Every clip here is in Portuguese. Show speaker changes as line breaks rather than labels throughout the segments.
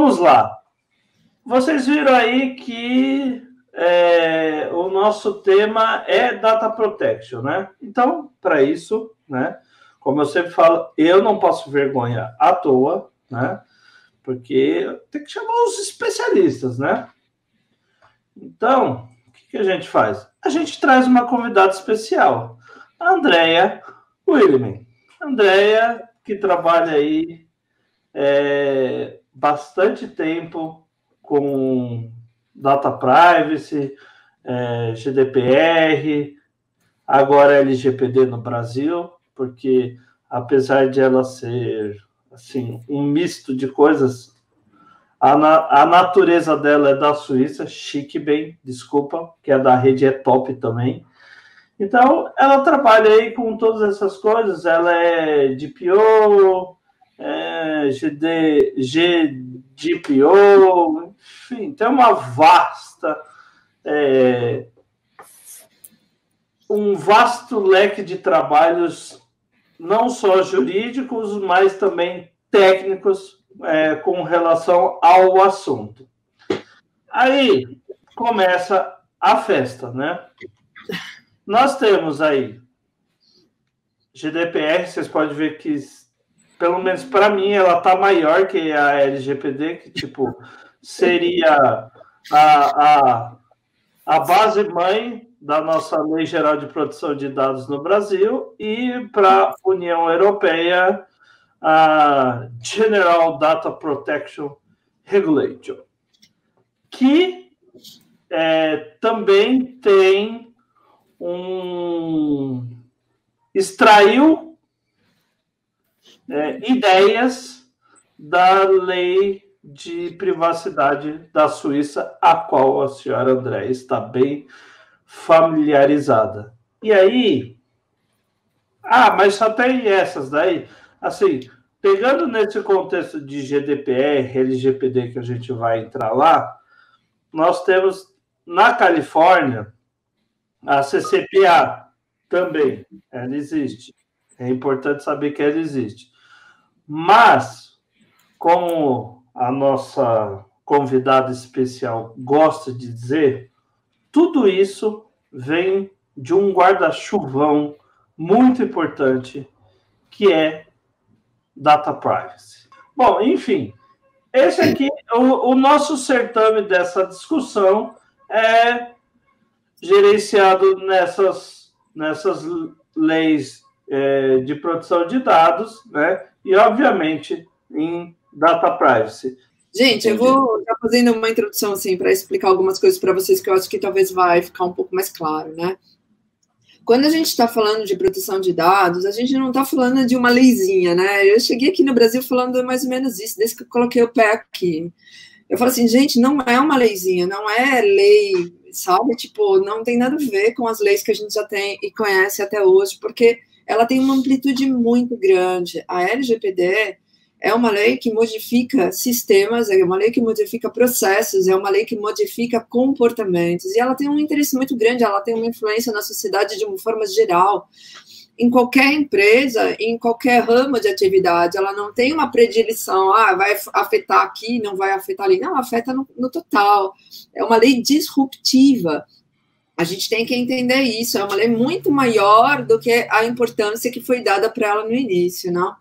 vamos lá. Vocês viram aí que o nosso tema é Data Protection, né? Então, para isso, né, como eu sempre falo, eu não passo vergonha à toa, né? Porque tem que chamar os especialistas, né? Então, o que a gente faz? A gente traz uma convidada especial, a Andrea Williman. Andrea, que trabalha aí bastante tempo com data privacy, GDPR, agora LGPD no Brasil, porque apesar de ela ser assim, um misto de coisas, a natureza dela é da Suíça, chique bem, desculpa, que a da rede é top também. Então, ela trabalha aí com todas essas coisas, ela é DPO, GDPO, enfim, tem uma vasta, um vasto leque de trabalhos, não só jurídicos, mas também técnicos, com relação ao assunto. Aí começa a festa, né? Nós temos aí GDPR, vocês podem ver que, pelo menos para mim, ela está maior que a LGPD, que tipo seria a base mãe da nossa Lei Geral de Proteção de Dados no Brasil, e para a União Europeia, a General Data Protection Regulation, que também tem extraiu ideias da lei de privacidade da Suíça, a qual a senhora André está bem familiarizada. E aí, mas só tem essas daí, assim, pegando nesse contexto de GDPR, LGPD, que a gente vai entrar lá, nós temos na Califórnia a CCPA também, ela existe. É importante saber que ela existe. Mas, como a nossa convidada especial gosta de dizer, tudo isso vem de um guarda-chuvão muito importante, que é Data Privacy. Bom, enfim, esse aqui, o nosso certame dessa discussão é gerenciado nessas leis de proteção de dados, né? E, obviamente, em Data Privacy.
Gente, eu vou estar fazendo uma introdução assim, para explicar algumas coisas para vocês que eu acho que talvez vai ficar um pouco mais claro, né? Quando a gente está falando de proteção de dados, a gente não está falando de uma leizinha, né? Eu cheguei aqui no Brasil falando mais ou menos isso, desde que eu coloquei o pé aqui. Eu falo assim, gente, não é uma leizinha, não é lei, sabe? Tipo, não tem nada a ver com as leis que a gente já tem e conhece até hoje, porque ela tem uma amplitude muito grande. A LGPD é uma lei que modifica sistemas, é uma lei que modifica processos, é uma lei que modifica comportamentos, e ela tem um interesse muito grande, ela tem uma influência na sociedade de uma forma geral, em qualquer empresa, em qualquer ramo de atividade. Ela não tem uma predileção, vai afetar aqui, não vai afetar ali, não, afeta no total. É uma lei disruptiva. A gente tem que entender isso, é uma lei muito maior do que a importância que foi dada para ela no início, não?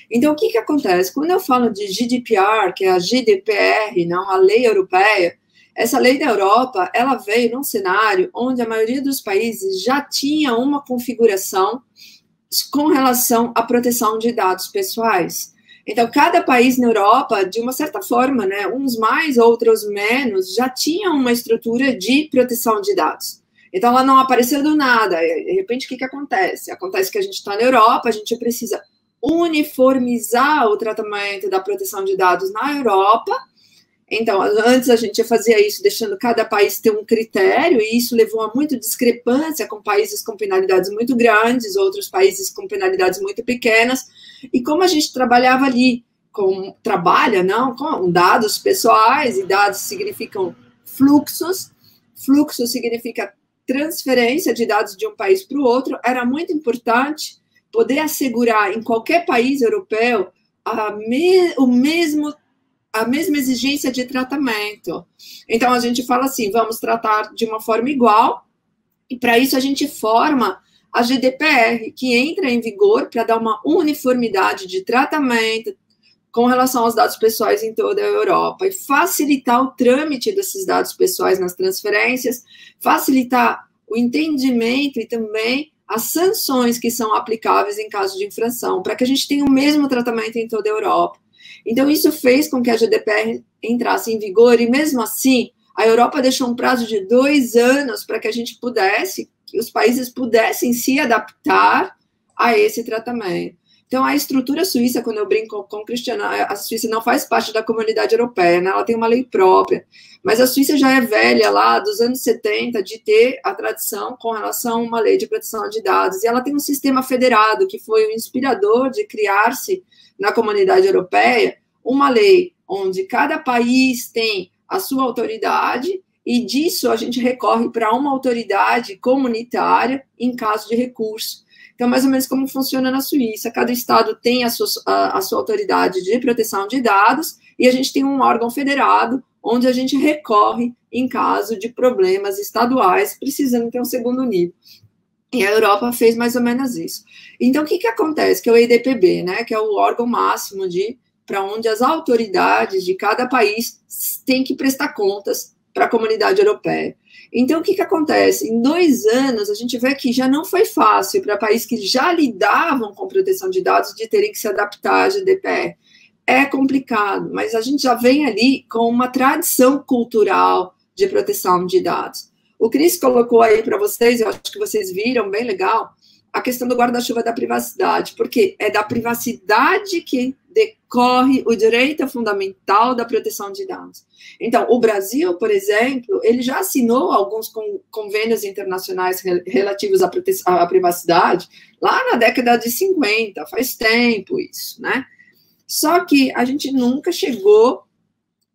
Então, o que acontece? Quando eu falo de GDPR, que é a GDPR, não, a lei europeia, essa lei da Europa, ela veio num cenário onde a maioria dos países já tinha uma configuração com relação à proteção de dados pessoais. Então, cada país na Europa, de uma certa forma, né, uns mais, outros menos, já tinham uma estrutura de proteção de dados. Então, ela não apareceu do nada. De repente, o que acontece? Acontece que a gente está na Europa, a gente precisa uniformizar o tratamento da proteção de dados na Europa. Então, antes a gente fazia isso deixando cada país ter um critério, e isso levou a muita discrepância com países com penalidades muito grandes, outros países com penalidades muito pequenas. E como a gente trabalhava ali, com dados pessoais, e dados significam fluxos, fluxo significa transferência de dados de um país para o outro, era muito importante poder assegurar em qualquer país europeu a mesma exigência de tratamento. Então, a gente fala assim, vamos tratar de uma forma igual, e para isso a gente forma a GDPR, que entra em vigor para dar uma uniformidade de tratamento com relação aos dados pessoais em toda a Europa, e facilitar o trâmite desses dados pessoais nas transferências, facilitar o entendimento e também as sanções que são aplicáveis em caso de infração, para que a gente tenha o mesmo tratamento em toda a Europa. Então, isso fez com que a GDPR entrasse em vigor, e mesmo assim, a Europa deixou um prazo de 2 anos para que a gente pudesse, que os países pudessem se adaptar a esse tratamento. Então, a estrutura suíça, quando eu brinco com o Cristiano, a Suíça não faz parte da comunidade europeia, né? Ela tem uma lei própria, mas a Suíça já é velha lá dos anos 70 de ter a tradição com relação a uma lei de proteção de dados, e ela tem um sistema federado que foi o inspirador de criar-se na comunidade europeia uma lei onde cada país tem a sua autoridade, e disso a gente recorre para uma autoridade comunitária em caso de recurso. Então, mais ou menos como funciona na Suíça. Cada estado tem a sua autoridade de proteção de dados, e a gente tem um órgão federado onde a gente recorre em caso de problemas estaduais, precisando ter um segundo nível. E a Europa fez mais ou menos isso. Então, o que acontece? Que é o EDPB, né, que é o órgão máximo para onde as autoridades de cada país têm que prestar contas para a comunidade europeia. Então, o que acontece? Em 2 anos, a gente vê que já não foi fácil para países que já lidavam com proteção de dados de terem que se adaptar à GDPR. É complicado, mas a gente já vem ali com uma tradição cultural de proteção de dados. O Cris colocou aí para vocês, eu acho que vocês viram, bem legal, a questão do guarda-chuva da privacidade, porque é da privacidade que decorre o direito fundamental da proteção de dados. Então, o Brasil, por exemplo, ele já assinou alguns convênios internacionais relativos à privacidade lá na década de 50, faz tempo isso, né? Só que a gente nunca chegou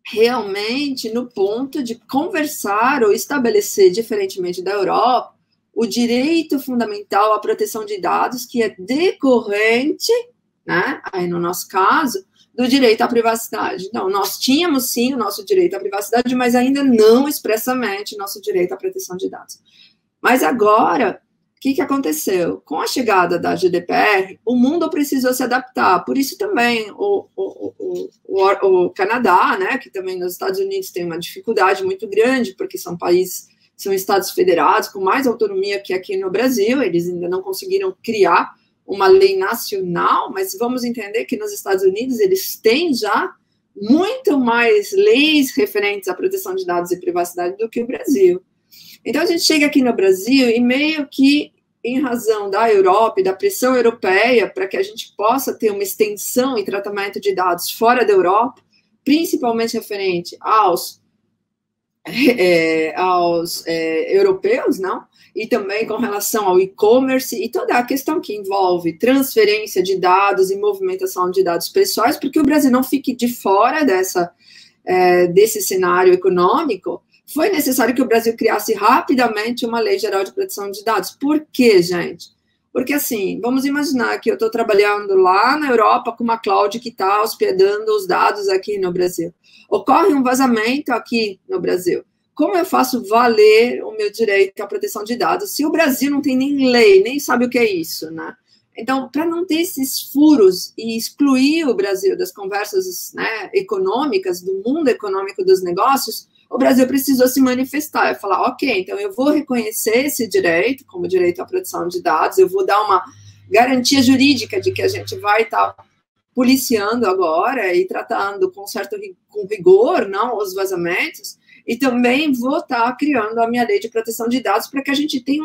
realmente no ponto de conversar ou estabelecer, diferentemente da Europa, o direito fundamental à proteção de dados, que é decorrente, né, aí no nosso caso, do direito à privacidade. Então, nós tínhamos, sim, o nosso direito à privacidade, mas ainda não expressamente nosso direito à proteção de dados. Mas agora, o que aconteceu? Com a chegada da GDPR, o mundo precisou se adaptar. Por isso também o Canadá, né, que também nos Estados Unidos tem uma dificuldade muito grande, porque são estados federados com mais autonomia que aqui no Brasil, eles ainda não conseguiram criar uma lei nacional, mas vamos entender que nos Estados Unidos eles têm já muito mais leis referentes à proteção de dados e privacidade do que o Brasil. Então, a gente chega aqui no Brasil e meio que, em razão da Europa e da pressão europeia, para que a gente possa ter uma extensão e tratamento de dados fora da Europa, principalmente referente aos europeus, não? E também com relação ao e-commerce e toda a questão que envolve transferência de dados e movimentação de dados pessoais, porque o Brasil não fique de fora desse cenário econômico, foi necessário que o Brasil criasse rapidamente uma lei geral de proteção de dados. Por quê, gente? Porque, assim, vamos imaginar que eu estou trabalhando lá na Europa com uma cloud que está hospedando os dados aqui no Brasil. Ocorre um vazamento aqui no Brasil. Como eu faço valer o meu direito à proteção de dados se o Brasil não tem nem lei, nem sabe o que é isso, né? Então, para não ter esses furos e excluir o Brasil das conversas, né, econômicas, do mundo econômico dos negócios, o Brasil precisou se manifestar e falar, ok, então eu vou reconhecer esse direito como direito à proteção de dados, eu vou dar uma garantia jurídica de que a gente vai estar policiando agora e tratando com rigor, não, os vazamentos, e também vou estar criando a minha lei de proteção de dados para que a gente tenha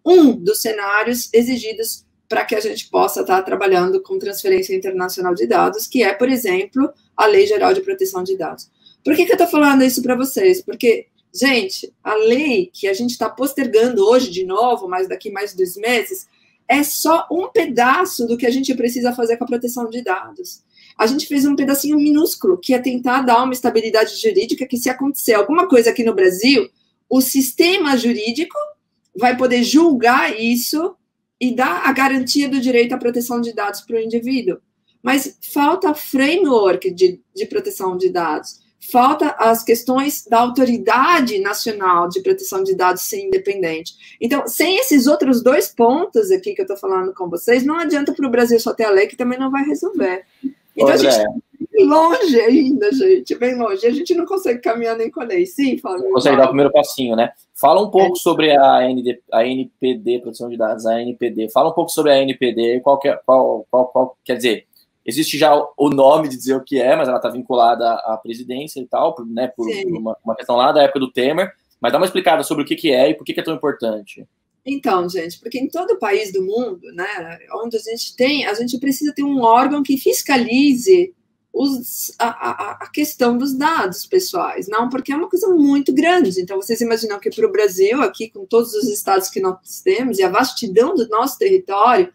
um dos cenários exigidos para que a gente possa estar trabalhando com transferência internacional de dados, que é, por exemplo, a Lei Geral de Proteção de Dados. Por que eu estou falando isso para vocês? Porque, gente, a lei que a gente está postergando hoje de novo, mas daqui mais 2 meses, é só um pedaço do que a gente precisa fazer com a proteção de dados. A gente fez um pedacinho minúsculo, que é tentar dar uma estabilidade jurídica, que se acontecer alguma coisa aqui no Brasil, o sistema jurídico vai poder julgar isso e dar a garantia do direito à proteção de dados para o indivíduo. mas falta framework de proteção de dados, falta as questões da autoridade nacional de proteção de dados ser independente. Então, sem esses outros 2 pontos aqui que eu estou falando com vocês, não adianta para o Brasil só ter a lei que também não vai resolver. Então, a gente está bem longe ainda, gente, bem longe. A gente não consegue caminhar nem com a lei. Sim, Fábio?
Não consegue dar o primeiro passinho, né? Fala um pouco sobre a NPD, proteção de dados, a NPD. Fala um pouco sobre a NPD, quer dizer, existe já o nome de dizer o que é, mas ela está vinculada à presidência e tal, né, por uma questão lá da época do Temer, mas dá uma explicada sobre o que é e por que é tão importante.
Então, gente, porque em todo país do mundo, né, onde a gente precisa ter um órgão que fiscalize a questão dos dados pessoais, não, porque é uma coisa muito grande. Então, vocês imaginam que para o Brasil, aqui com todos os estados que nós temos e a vastidão do nosso território,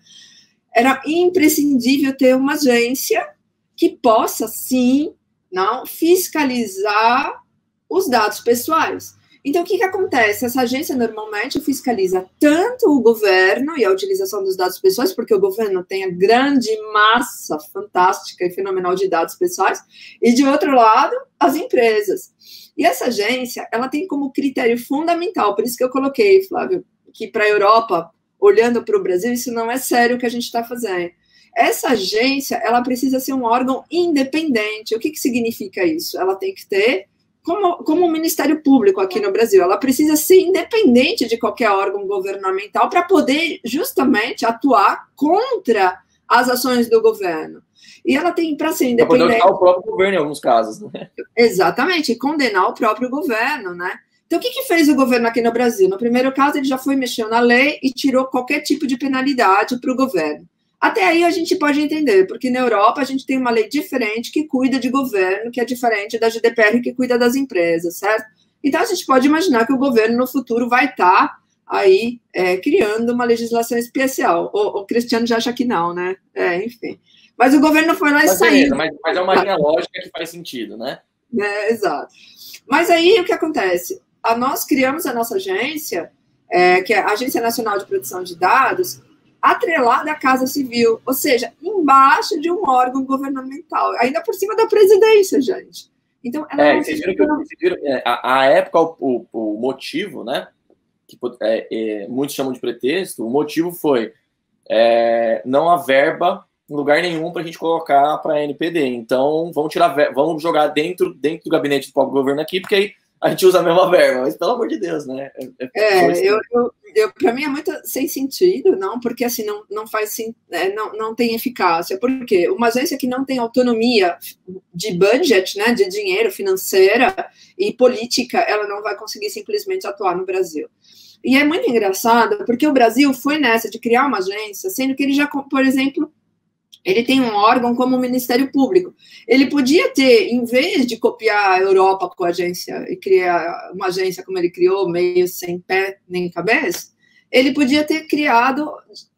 era imprescindível ter uma agência que possa, sim, não fiscalizar os dados pessoais. Então, o que acontece? Essa agência normalmente fiscaliza tanto o governo e a utilização dos dados pessoais, porque o governo tem a grande massa fantástica e fenomenal de dados pessoais, e, de outro lado, as empresas. E essa agência, ela tem como critério fundamental, por isso que eu coloquei, Flávio, que para a Europa, olhando para o Brasil, isso não é sério o que a gente está fazendo. Essa agência, ela precisa ser um órgão independente. O que significa isso? Ela tem que ter, como o Ministério Público aqui no Brasil, ela precisa ser independente de qualquer órgão governamental para poder justamente atuar contra as ações do governo. E ela tem para ser independente...
Para poder o próprio governo em alguns casos, né?
Exatamente, e condenar o próprio governo, né? Então, o que fez o governo aqui no Brasil? No primeiro caso, ele já foi mexer na lei e tirou qualquer tipo de penalidade para o governo. Até aí a gente pode entender, porque na Europa a gente tem uma lei diferente que cuida de governo, que é diferente da GDPR que cuida das empresas, certo? Então a gente pode imaginar que o governo no futuro vai estar aí criando uma legislação especial. O Cristiano já acha que não, né? Enfim. Mas o governo foi lá e saiu.
Mas é uma linha lógica que faz sentido, né?
Exato. Mas aí o que acontece? Nós criamos a nossa agência, que é a Agência Nacional de Proteção de Dados, atrelada à Casa Civil, ou seja, embaixo de um órgão governamental, ainda por cima da presidência, gente. Então,
vocês viram a época, o motivo, né, que muitos chamam de pretexto, o motivo foi não há verba em lugar nenhum para a gente colocar para a NPD, então vamos jogar dentro do gabinete do próprio governo aqui, porque aí a gente usa a mesma verba, mas pelo amor de Deus, né?
Para mim é muito sem sentido, não, porque assim não faz não tem eficácia. Por quê? Uma agência que não tem autonomia de budget, né, de dinheiro, financeira e política, ela não vai conseguir simplesmente atuar no Brasil. E é muito engraçado, porque o Brasil foi nessa de criar uma agência, sendo que ele já, por exemplo, ele tem um órgão como o Ministério Público. Ele podia ter, em vez de copiar a Europa com a agência e criar uma agência como ele criou, meio sem pé nem cabeça, ele podia ter criado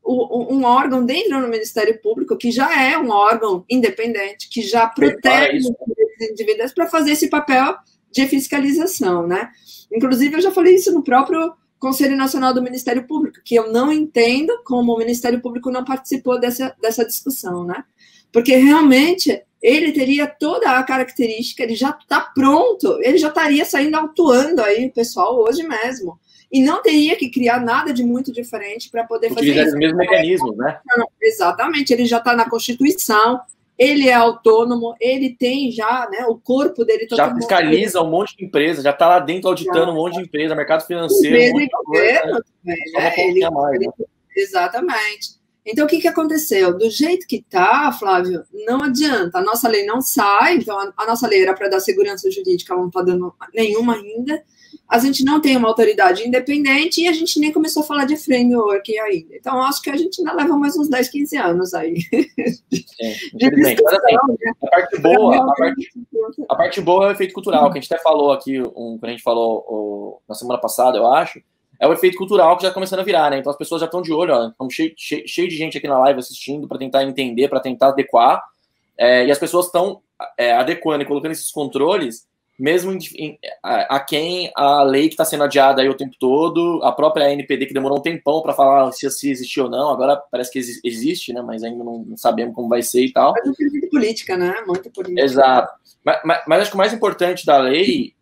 um órgão dentro do Ministério Público, que já é um órgão independente, que já protege os direitos individuais para fazer esse papel de fiscalização, né? Inclusive, eu já falei isso no próprio Conselho Nacional do Ministério Público, que eu não entendo como o Ministério Público não participou dessa discussão, né? Porque realmente ele teria toda a característica, ele já está pronto, ele já estaria saindo atuando aí, pessoal, hoje mesmo. E não teria que criar nada de muito diferente para poder fazer isso.
Utilizar os mesmos mecanismos, né?
Não, exatamente, ele já está na Constituição, ele é autônomo, ele tem já, né, o corpo dele...
Já fiscaliza um monte de empresa, já está lá dentro auditando um monte de empresa, mercado financeiro...
Empresa e governo também, né? Exatamente. Então, o que aconteceu? Do jeito que está, Flávio, não adianta. A nossa lei não sai, então a nossa lei era para dar segurança jurídica, ela não está dando nenhuma ainda. A gente não tem uma autoridade independente e a gente nem começou a falar de framework ainda. Então, acho que a gente ainda leva mais uns 10, 15 anos aí.
De discussão, né? A parte boa é o efeito cultural, que a gente até falou aqui, quando a gente falou na semana passada, eu acho, é o efeito cultural que já está começando a virar, né? Então as pessoas já estão de olho, ó, estão cheio de gente aqui na live assistindo para tentar entender, para tentar adequar, e as pessoas estão adequando e colocando esses controles mesmo a quem a lei que está sendo adiada aí o tempo todo, a própria NPD que demorou um tempão para falar se existiu ou não, agora parece que existe, né? Mas ainda não sabemos como vai ser e tal.
Mas não tem política, né? Muita política.
Exato. Mas acho que o mais importante da lei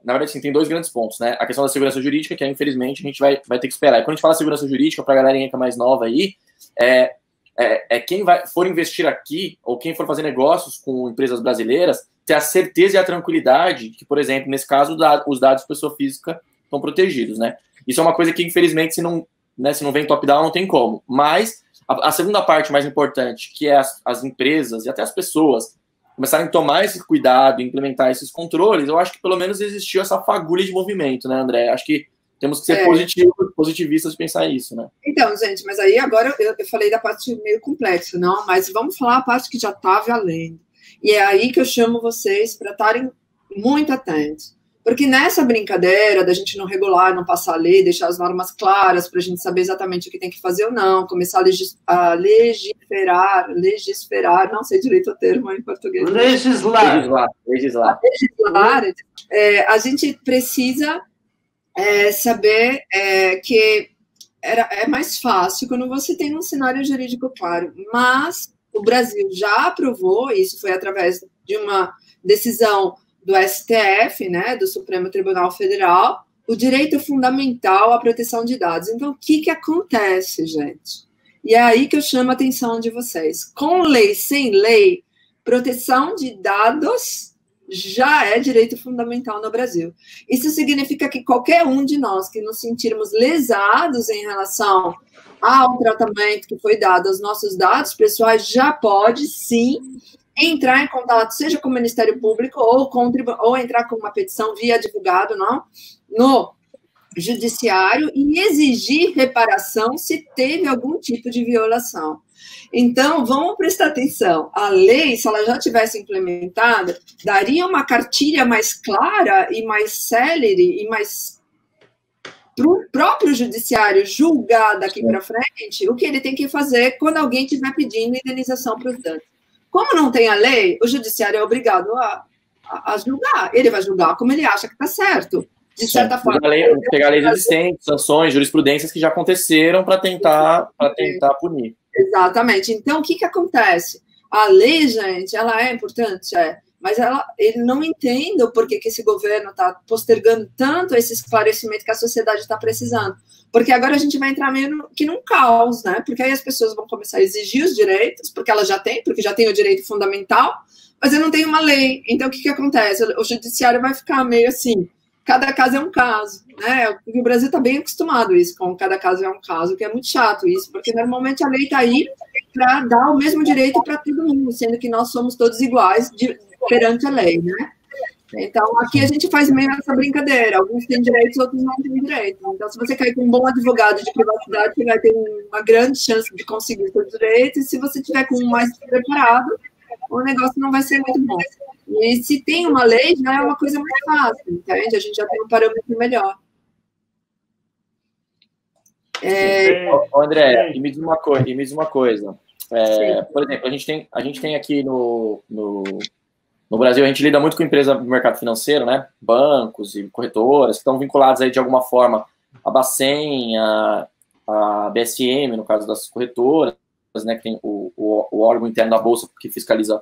na verdade, assim, tem dois grandes pontos, né? A questão da segurança jurídica, que infelizmente a gente vai ter que esperar. E quando a gente fala segurança jurídica, para a galerinha que é mais nova aí, quem for investir aqui, ou quem for fazer negócios com empresas brasileiras, ter a certeza e a tranquilidade que, por exemplo, nesse caso, os dados de pessoa física estão protegidos, né? Isso é uma coisa que, infelizmente, se não vem top-down, não tem como. Mas a segunda parte mais importante, que é as empresas e até as pessoas começarem a tomar esse cuidado, implementar esses controles, eu acho que pelo menos existiu essa fagulha de movimento, né, André? Acho que temos que ser positivistas de pensar isso, né?
Então, gente, mas aí agora eu falei da parte meio complexa, não? Mas vamos falar a parte que já está valendo. E é aí que eu chamo vocês para estarem muito atentos. Porque nessa brincadeira da gente não regular, não passar a lei, deixar as normas claras para a gente saber exatamente o que tem que fazer ou não, começar a legisferar, não sei direito o termo em português.
Legislar.
A gente precisa saber que é mais fácil quando você tem um cenário jurídico claro, mas o Brasil já aprovou, isso foi através de uma decisão do STF, né, do Supremo Tribunal Federal, o direito fundamental à proteção de dados. Então, o que acontece, gente? E é aí que eu chamo a atenção de vocês. Com lei, sem lei, proteção de dados já é direito fundamental no Brasil. Isso significa que qualquer um de nós que nos sentirmos lesados em relação ao tratamento que foi dado aos nossos dados pessoais já pode, sim, entrar em contato, seja com o Ministério Público ou entrar com uma petição via advogado, não, no judiciário e exigir reparação se teve algum tipo de violação. Então, vamos prestar atenção. A lei, se ela já tivesse implementada, daria uma cartilha mais clara e mais célere e mais para o próprio judiciário julgar daqui para frente o que ele tem que fazer quando alguém estiver pedindo indenização para os danos. Como não tem a lei, o judiciário é obrigado a julgar. Ele vai julgar como ele acha que está certo. De certa forma.
Pegar leis existentes, sanções, jurisprudências que já aconteceram para tentar punir.
Exatamente. Então, o que acontece? A lei, gente, ela é importante, mas ele não entende o porquê que esse governo está postergando tanto esse esclarecimento que a sociedade está precisando. Porque agora a gente vai entrar meio que num caos, né? Porque aí as pessoas vão começar a exigir os direitos, porque já tem o direito fundamental, mas eu não tenho uma lei. Então, o que acontece? O judiciário vai ficar meio assim, cada caso é um caso, né? O Brasil está bem acostumado a isso, com cada caso é um caso, que é muito chato isso, porque normalmente a lei está aí para dar o mesmo direito para todo mundo, sendo que nós somos todos iguais perante a lei, né? Então, aqui a gente faz meio essa brincadeira. Alguns têm direitos, outros não têm direitos. Então, se você cair com um bom advogado de privacidade, você vai ter uma grande chance de conseguir os seus direitos. E se você tiver com um mais preparado, o negócio não vai ser muito bom. E se tem uma lei, já é uma coisa mais fácil, entende? A gente já tem um parâmetro melhor.
André, e me diz uma coisa. Por exemplo, a gente tem aqui no Brasil, a gente lida muito com empresas do mercado financeiro, né? Bancos e corretoras que estão vinculados aí de alguma forma a Bacen, a BSM, no caso das corretoras, né? Que tem o órgão interno da Bolsa que fiscaliza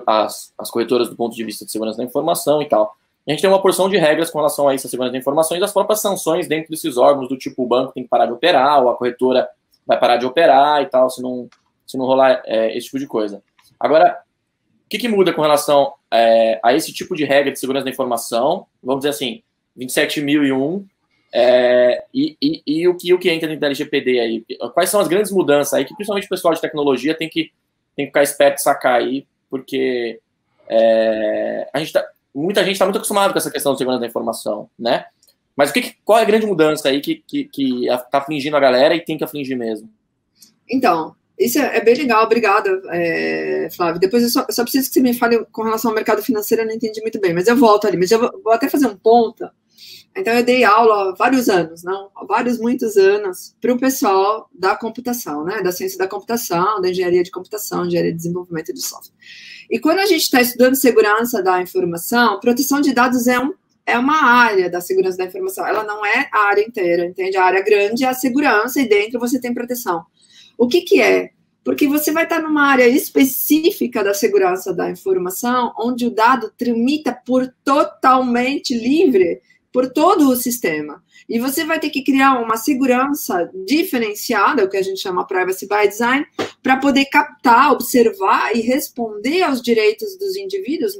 as corretoras do ponto de vista de segurança da informação e tal. A gente tem uma porção de regras com relação a isso, a segurança da informação, e das próprias sanções dentro desses órgãos, do tipo o banco tem que parar de operar, ou a corretora vai parar de operar e tal, se não rolar esse tipo de coisa. Agora, o que muda com relação a esse tipo de regra de segurança da informação? Vamos dizer assim, 27.001, e o que entra dentro da LGPD aí? Quais são as grandes mudanças aí que principalmente o pessoal de tecnologia tem que ficar esperto e sacar aí, porque muita gente está muito acostumada com essa questão de segurança da informação, né? Mas qual é a grande mudança aí que está afligindo a galera e tem que afligir mesmo?
Então, isso é bem legal, obrigada, Flávio. Depois eu só preciso que você me fale com relação ao mercado financeiro, eu não entendi muito bem, mas eu volto ali. Mas eu vou até fazer um ponto Então, eu dei aula há vários anos, não? Há muitos anos, para o pessoal da computação, né? Da ciência da computação, da engenharia de computação, engenharia de desenvolvimento de software. E quando a gente está estudando segurança da informação, proteção de dados é uma área da segurança da informação. Ela não é a área inteira, entende? A área grande é a segurança e dentro você tem proteção. O que é? Porque você vai estar numa área específica da segurança da informação, onde o dado tramita totalmente livre por todo o sistema. E você vai ter que criar uma segurança diferenciada, o que a gente chama privacy by design, para poder captar, observar e responder aos direitos dos indivíduos,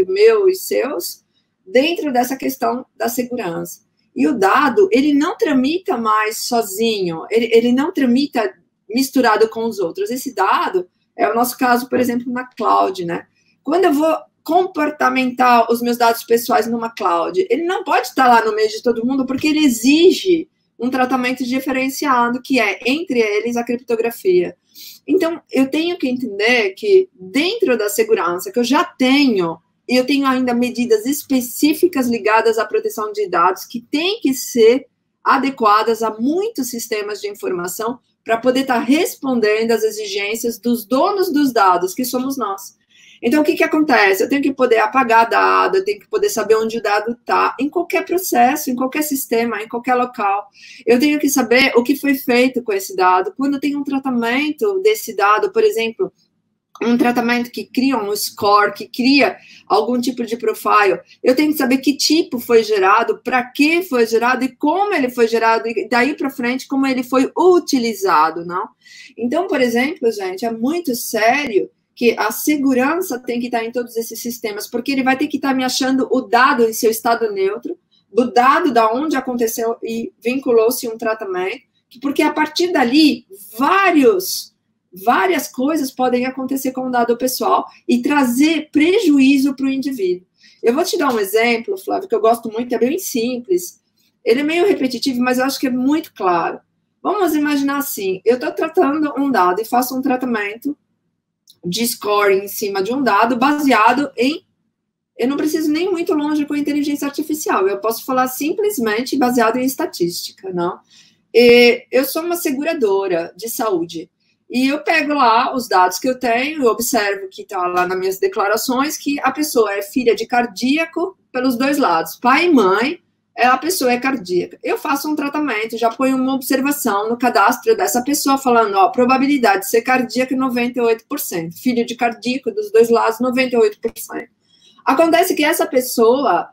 meu e seus, dentro dessa questão da segurança. E o dado, ele não tramita mais sozinho, ele não tramita misturado com os outros. Esse dado é o nosso caso, por exemplo, na cloud, né? Quando eu vou comportamentar os meus dados pessoais numa cloud, ele não pode estar lá no meio de todo mundo, porque ele exige um tratamento diferenciado, que é, entre eles, a criptografia. Então, eu tenho que entender que, dentro da segurança que eu já tenho, e eu tenho ainda medidas específicas ligadas à proteção de dados, que têm que ser adequadas a muitos sistemas de informação, para poder estar respondendo às exigências dos donos dos dados, que somos nós. Então, o que acontece? Eu tenho que poder apagar dado, eu tenho que poder saber onde o dado está, em qualquer processo, em qualquer sistema, em qualquer local. Eu tenho que saber o que foi feito com esse dado. Quando tem um tratamento desse dado, por exemplo, um tratamento que cria um score, que cria algum tipo de profile, eu tenho que saber que tipo foi gerado, para que foi gerado e como ele foi gerado, e daí para frente como ele foi utilizado, não? Então, por exemplo, gente, é muito sério que a segurança tem que estar em todos esses sistemas, porque ele vai ter que estar me achando o dado em seu estado neutro, do dado da onde aconteceu e vinculou-se um tratamento, porque a partir dali, várias coisas podem acontecer com o dado pessoal e trazer prejuízo para o indivíduo. Eu vou te dar um exemplo, Flávio, que eu gosto muito, é bem simples. Ele é meio repetitivo, mas eu acho que é muito claro. Vamos imaginar assim, eu estou tratando um dado e faço um tratamento de score em cima de um dado baseado em... Eu não preciso nem muito longe com a inteligência artificial, eu posso falar simplesmente baseado em estatística, não? Eu sou uma seguradora de saúde. E eu pego lá os dados que eu tenho, eu observo que está lá nas minhas declarações que a pessoa é filha de cardíaco pelos dois lados. Pai e mãe, a pessoa é cardíaca. Eu faço um tratamento, já ponho uma observação no cadastro dessa pessoa falando, ó, probabilidade de ser cardíaca 98%. Filho de cardíaco dos dois lados, 98%. Acontece que essa pessoa,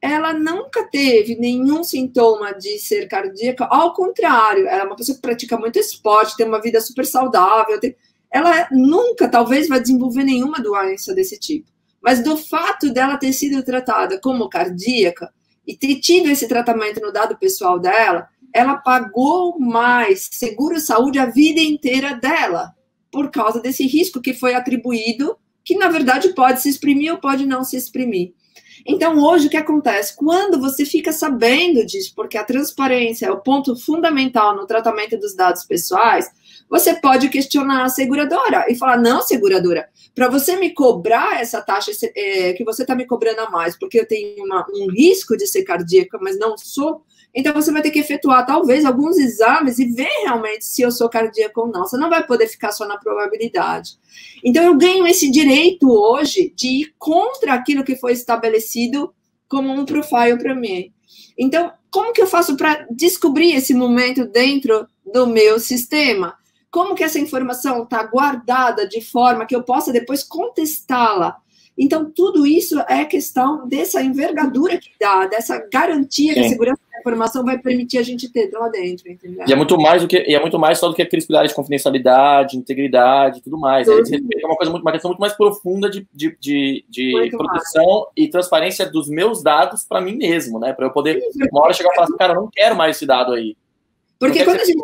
ela nunca teve nenhum sintoma de ser cardíaca, ao contrário, ela é uma pessoa que pratica muito esporte, tem uma vida super saudável, ela nunca, talvez, vai desenvolver nenhuma doença desse tipo. Mas do fato dela ter sido tratada como cardíaca e ter tido esse tratamento no dado pessoal dela, ela pagou mais seguro-saúde a vida inteira dela, por causa desse risco que foi atribuído, que, na verdade, pode se exprimir ou pode não se exprimir. Então, hoje, o que acontece? Quando você fica sabendo disso, porque a transparência é o ponto fundamental no tratamento dos dados pessoais, você pode questionar a seguradora e falar, não, seguradora, para você me cobrar essa taxa que você está me cobrando a mais, porque eu tenho um risco de ser cardíaca, mas não sou, então você vai ter que efetuar, talvez, alguns exames e ver realmente se eu sou cardíaca ou não. Você não vai poder ficar só na probabilidade. Então, eu ganho esse direito hoje de ir contra aquilo que foi estabelecido como um profile para mim. Então, como que eu faço para descobrir esse momento dentro do meu sistema? Como que essa informação está guardada de forma que eu possa depois contestá-la? Então, tudo isso é questão dessa envergadura que dá, dessa garantia que a segurança da informação vai permitir a gente ter lá dentro, entendeu?
E é muito mais só do que aqueles pilares de confidencialidade, integridade e tudo mais. É uma questão muito mais profunda de proteção e transparência dos meus dados para mim mesmo, né? Para eu poder, uma hora, chegar e falar assim, cara, eu não quero mais esse dado aí.
Porque quando a gente...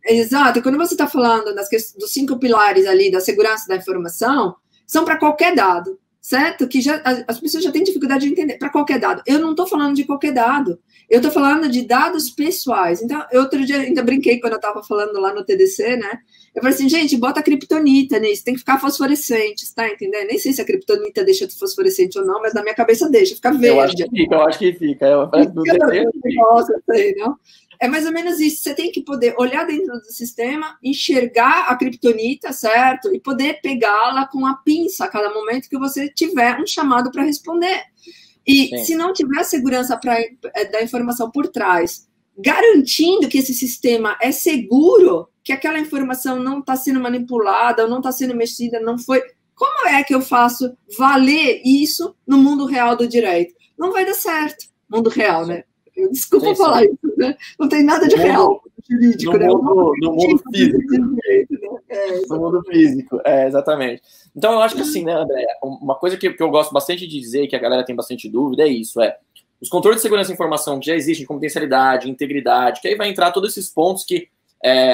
Exato, quando você está falando dos 5 pilares ali da segurança da informação, são para qualquer dado, certo? Que as pessoas já têm dificuldade de entender para qualquer dado. Eu não estou falando de qualquer dado, eu estou falando de dados pessoais. Então, outro dia ainda brinquei quando eu estava falando lá no TDC, né? Eu falei assim, gente, bota criptonita nisso, tem que ficar fosforescente, tá entendendo? Nem sei se a criptonita deixa de fosforescente ou não, mas na minha cabeça deixa, fica verde.
Eu acho que fica.
Não? É mais ou menos isso. Você tem que poder olhar dentro do sistema, enxergar a criptonita, certo? E poder pegá-la com a pinça a cada momento que você tiver um chamado para responder. E Sim. se não tiver segurança da informação por trás, garantindo que esse sistema é seguro, que aquela informação não está sendo manipulada, ou não está sendo mexida, não foi... Como é que eu faço valer isso no mundo real do direito? Não vai dar certo. Mundo real, né? Desculpa falar isso, né? Não tem nada de real jurídico, né?
No mundo físico. No mundo físico, exatamente. Então, eu acho que assim, né, André, uma coisa que eu gosto bastante de dizer, que a galera tem bastante dúvida, é isso, os controles de segurança da informação que já existem, confidencialidade, integridade, que aí vai entrar todos esses pontos que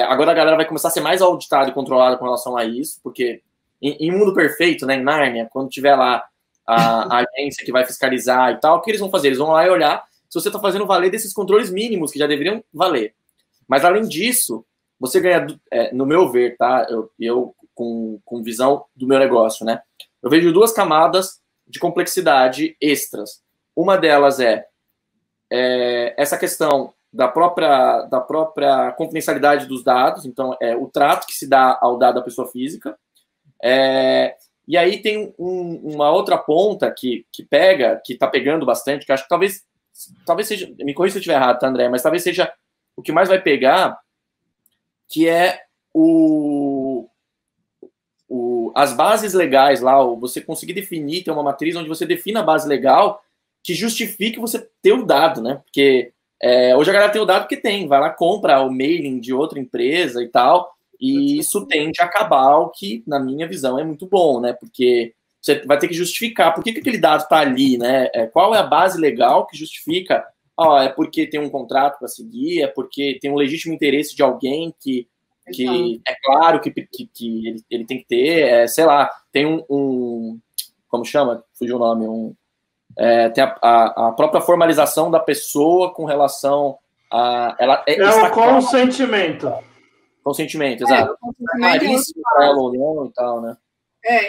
agora a galera vai começar a ser mais auditada e controlada com relação a isso, porque em mundo perfeito, né, em Nárnia, quando tiver lá a agência que vai fiscalizar e tal, o que eles vão fazer? Eles vão lá e olhar se você está fazendo valer desses controles mínimos que já deveriam valer. Mas, além disso, você ganha, no meu ver, tá? Eu com visão do meu negócio, né? Eu vejo duas camadas de complexidade extras. Uma delas é essa questão da própria confidencialidade dos dados, então, o trato que se dá ao dado da pessoa física. E aí tem uma outra ponta que está pegando bastante, que acho que talvez seja, me corrija se eu estiver errado, tá, André, mas talvez seja o que mais vai pegar, que é as bases legais lá, você conseguir definir, ter uma matriz onde você defina a base legal que justifique você ter o dado, né? Porque hoje a galera tem o dado porque vai lá, compra o mailing de outra empresa e tal, e isso tende a acabar, o que, na minha visão, é muito bom, né? Porque você vai ter que justificar por que aquele dado está ali, né? Qual é a base legal que justifica? É porque tem um contrato para seguir, é porque tem um legítimo interesse de alguém que é claro que ele tem que ter, sei lá, tem como chama? Fugiu o nome. Tem a própria formalização da pessoa com relação a...
o consentimento.
Consentimento, exato. Claríssimo para ela ou não e tal, né?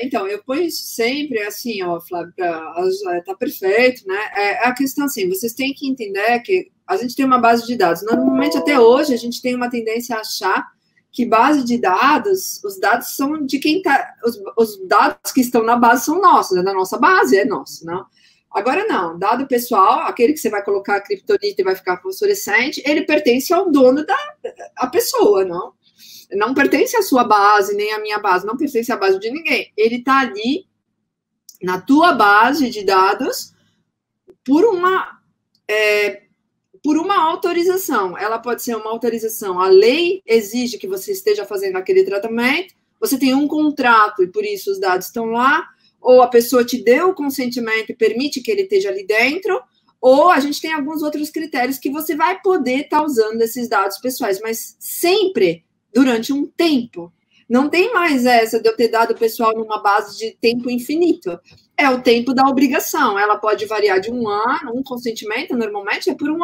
Então, eu ponho sempre assim, Flávio, tá perfeito, né? A questão assim, vocês têm que entender que a gente tem uma base de dados. Normalmente, até hoje, a gente tem uma tendência a achar que base de dados, os dados são de quem tá... Os dados que estão na base são nossos, é da nossa base, é nosso, não? Agora não, dado pessoal, aquele que você vai colocar a criptonita e vai ficar fluorescente, ele pertence ao dono da pessoa, não? Não pertence à sua base, nem à minha base, não pertence à base de ninguém. Ele está ali na tua base de dados por uma autorização. Ela pode ser uma autorização. A lei exige que você esteja fazendo aquele tratamento, você tem um contrato e por isso os dados estão lá, ou a pessoa te deu o consentimento e permite que ele esteja ali dentro, ou a gente tem alguns outros critérios que você vai poder estar usando esses dados pessoais, mas sempre durante um tempo. Não tem mais essa de eu ter dado pessoal numa base de tempo infinito. É o tempo da obrigação. Ela pode variar de um ano, um consentimento, normalmente é por um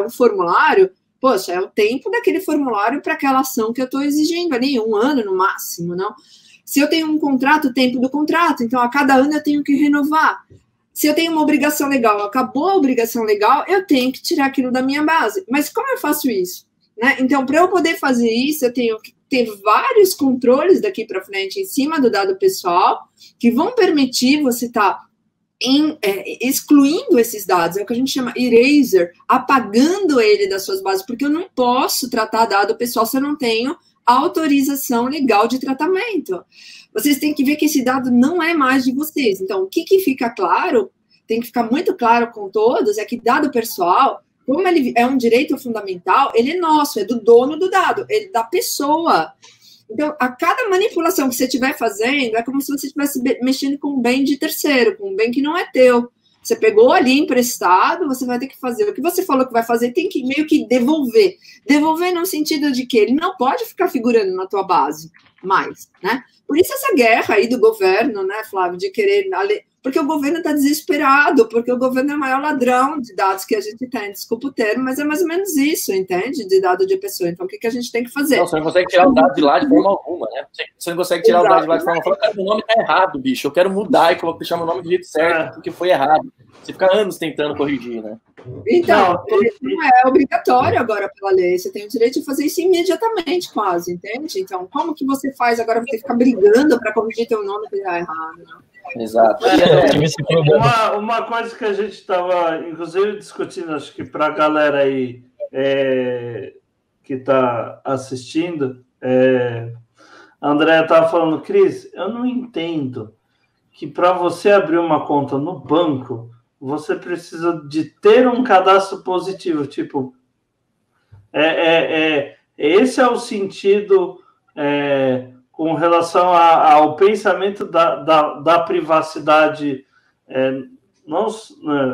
formulário. Poxa, é o tempo daquele formulário para aquela ação que eu estou exigindo ali, 1 ano no máximo, não? Se eu tenho um contrato, o tempo do contrato. Então, a cada ano eu tenho que renovar. Se eu tenho uma obrigação legal, acabou a obrigação legal, eu tenho que tirar aquilo da minha base. Mas como eu faço isso? Né? Então, para eu poder fazer isso, eu tenho que ter vários controles daqui para frente em cima do dado pessoal que vão permitir você estar excluindo esses dados, é o que a gente chama eraser, apagando ele das suas bases, porque eu não posso tratar dado pessoal se eu não tenho autorização legal de tratamento. Vocês têm que ver que esse dado não é mais de vocês. Então, o que fica claro, tem que ficar muito claro com todos, é que dado pessoal, como ele é um direito fundamental, ele é nosso, é do dono do dado, é da pessoa. Então, a cada manipulação que você estiver fazendo, é como se você estivesse mexendo com um bem de terceiro, com um bem que não é teu. Você pegou ali emprestado, você vai ter que fazer. O que você falou que vai fazer, tem que meio que devolver. Devolver no sentido de que ele não pode ficar figurando na tua base. mais, né? Por isso essa guerra aí do governo, né, Flávio, de querer... Porque o governo está desesperado, porque o governo é o maior ladrão de dados que a gente tem, desculpa o termo, mas é mais ou menos isso, entende? De dado de pessoa. Então, o que a gente tem que fazer?
Não, você não consegue tirar o dado de lá de forma alguma, né? Você não consegue tirar o dado de lá de forma alguma. Meu nome tá errado, bicho. Eu quero mudar e deixar meu nome do jeito certo, porque foi errado. Você fica anos tentando corrigir, né?
Então, não é obrigatório agora pela lei. Você tem o direito de fazer isso imediatamente, quase, entende? Então, como que você faz agora? Você ficar brigando para corrigir teu nome que tá errado, né?
Exato.
Uma coisa que a gente estava, inclusive, discutindo, acho que para a galera aí que está assistindo, a Andrea estava falando, Cris, eu não entendo que para você abrir uma conta no banco, você precisa de ter um cadastro positivo. Tipo, esse é o sentido com relação ao pensamento da privacidade, não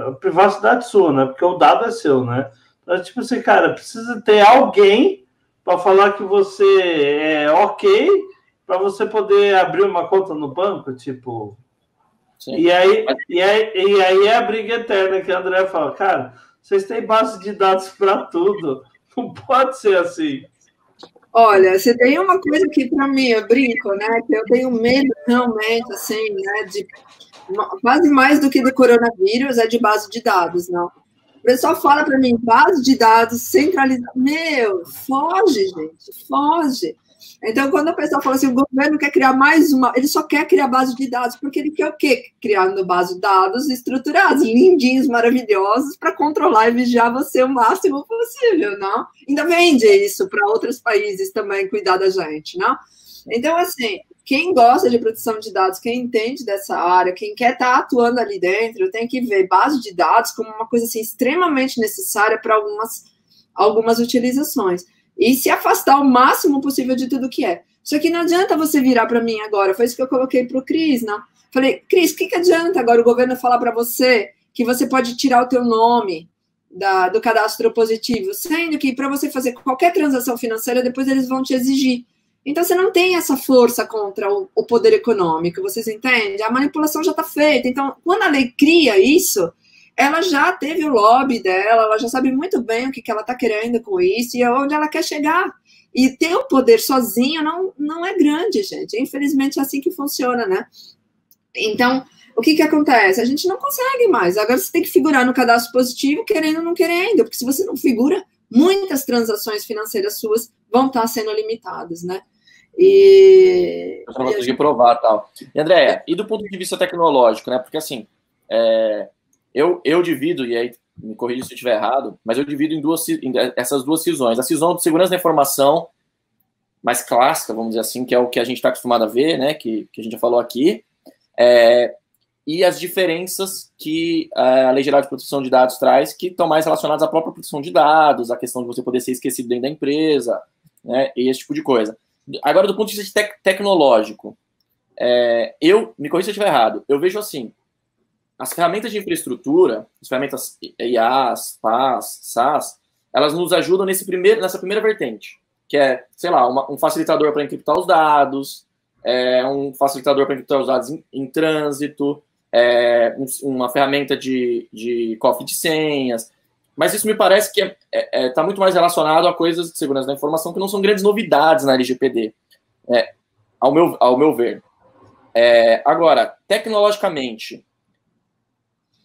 a privacidade sua, né? Porque o dado é seu, né? Então, tipo assim, cara, precisa ter alguém para falar que você é ok para você poder abrir uma conta no banco, tipo... Sim. E aí é a briga eterna que a André fala, cara, vocês têm base de dados para tudo, não pode ser assim.
Olha, você tem uma coisa que para mim, eu brinco, né, que eu tenho medo realmente, assim, né, de quase mais do que do coronavírus, é de base de dados, não. O pessoal fala para mim, base de dados centralizada, meu, foge, gente, foge. Então, quando a pessoa fala assim, o governo quer criar mais uma, ele só quer criar base de dados, porque ele quer o quê? Criando base de dados estruturados, lindinhos, maravilhosos, para controlar e vigiar você o máximo possível, não? Ainda vende isso para outros países também cuidar da gente, não? Então, assim, quem gosta de proteção de dados, quem entende dessa área, quem quer estar atuando ali dentro, tem que ver base de dados como uma coisa assim, extremamente necessária para algumas utilizações. E se afastar o máximo possível de tudo que é. Só que não adianta você virar para mim agora, foi isso que eu coloquei para o Cris, não? Falei, Cris, o que adianta agora o governo falar para você que você pode tirar o teu nome do cadastro positivo, sendo que para você fazer qualquer transação financeira, depois eles vão te exigir. Então, você não tem essa força contra o poder econômico, vocês entendem? A manipulação já está feita. Então, quando a lei cria isso, ela já teve o lobby dela, ela já sabe muito bem o que ela está querendo com isso e aonde ela quer chegar. E ter o poder sozinho não é grande, gente. Infelizmente, é assim que funciona, né? Então, o que acontece? A gente não consegue mais. Agora, você tem que figurar no cadastro positivo, querendo ou não querendo, porque se você não figura, muitas transações financeiras suas vão estar sendo limitadas, né? E
eu não vou conseguir provar tal. E, Andréia, e do ponto de vista tecnológico, né? Porque assim, eu divido, e aí me corrija se eu estiver errado, mas eu divido em essas duas cisões. A cisão de segurança da informação, mais clássica, vamos dizer assim, que é o que a gente está acostumado a ver, né? Que a gente já falou aqui, e as diferenças que a Lei Geral de Proteção de Dados traz, que estão mais relacionadas à própria proteção de dados, a questão de você poder ser esquecido dentro da empresa, né? E esse tipo de coisa. Agora, do ponto de vista tecnológico, me corrija se eu estiver errado, eu vejo assim, as ferramentas de infraestrutura, as ferramentas IaaS, PaaS, SaaS, elas nos ajudam nessa primeira vertente, que é, sei lá, um facilitador para encriptar os dados, um facilitador para encriptar os dados em trânsito, uma ferramenta de cofre de senhas. Mas isso me parece que está muito mais relacionado a coisas de segurança da informação que não são grandes novidades na LGPD, ao meu ver. Agora, tecnologicamente,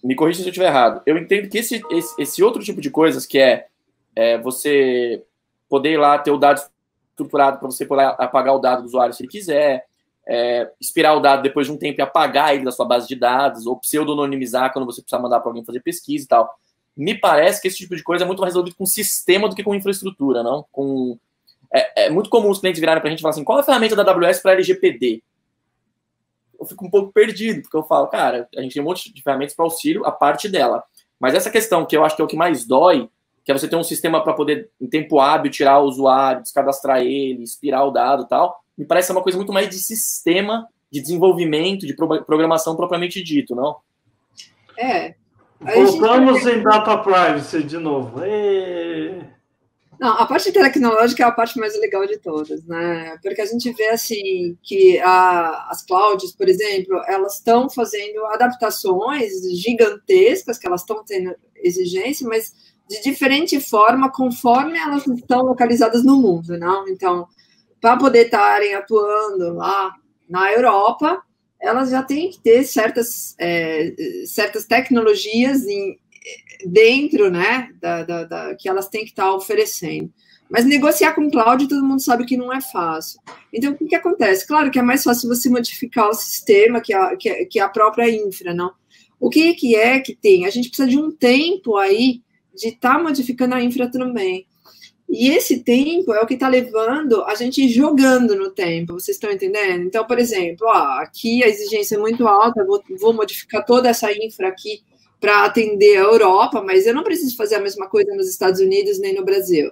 me corrija se eu estiver errado, eu entendo que esse outro tipo de coisas, que você poder ir lá ter o dado estruturado para você poder apagar o dado do usuário se ele quiser, expirar o dado depois de um tempo e apagar ele da sua base de dados, ou pseudonimizar quando você precisar mandar para alguém fazer pesquisa e tal. Me parece que esse tipo de coisa é muito mais resolvido com sistema do que com infraestrutura, não? É muito comum os clientes virarem para a gente e falar assim, qual é a ferramenta da AWS para LGPD? Eu fico um pouco perdido, porque eu falo, cara, a gente tem um monte de ferramentas para auxílio, a parte dela. Mas essa questão, que eu acho que é o que mais dói, que é você ter um sistema para poder, em tempo hábil, tirar o usuário, descadastrar ele, expirar o dado e tal, me parece uma coisa muito mais de sistema, de desenvolvimento, de programação propriamente dito, não?
Voltamos em Data Privacy de novo.
Não, Não, a parte tecnológica é a parte mais legal de todas, né? Porque a gente vê, assim, que as clouds, por exemplo, elas estão fazendo adaptações gigantescas, que elas estão tendo exigência, mas de diferente forma, conforme elas estão localizadas no mundo, não? Então, para poder estarem atuando lá na Europa, elas já têm que ter certas tecnologias dentro, né, que elas têm que estar oferecendo. Mas negociar com cloud, todo mundo sabe que não é fácil. Então, o que acontece? Claro que é mais fácil você modificar o sistema que a própria infra, não? O que é que tem? A gente precisa de um tempo aí de estar modificando a infra também. E esse tempo é o que está levando a gente jogando no tempo, vocês estão entendendo? Então, por exemplo, aqui a exigência é muito alta, vou modificar toda essa infra aqui para atender a Europa, mas eu não preciso fazer a mesma coisa nos Estados Unidos nem no Brasil.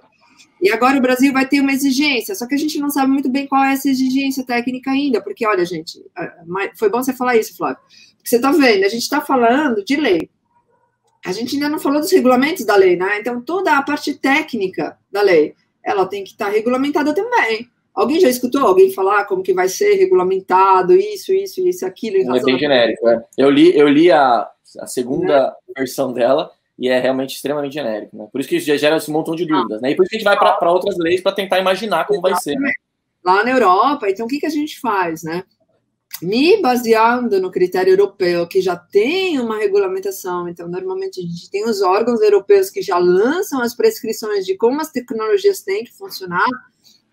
E agora o Brasil vai ter uma exigência, só que a gente não sabe muito bem qual é essa exigência técnica ainda, porque, olha, gente, foi bom você falar isso, Flávio, porque você está vendo, a gente está falando de lei. A gente ainda não falou dos regulamentos da lei, né? Então, toda a parte técnica da lei, ela tem que estar regulamentada também. Alguém já escutou alguém falar como que vai ser regulamentado isso, aquilo?
É bem genérico, é. Eu li a segunda versão dela e é realmente extremamente genérico, né? Por isso que já gera esse montão de dúvidas, né? E por isso que a gente vai para outras leis para tentar imaginar como vai ser. Né?
Lá na Europa, então, o que a gente faz, né? Me baseando no critério europeu, que já tem uma regulamentação, então, normalmente, a gente tem os órgãos europeus que já lançam as prescrições de como as tecnologias têm que funcionar,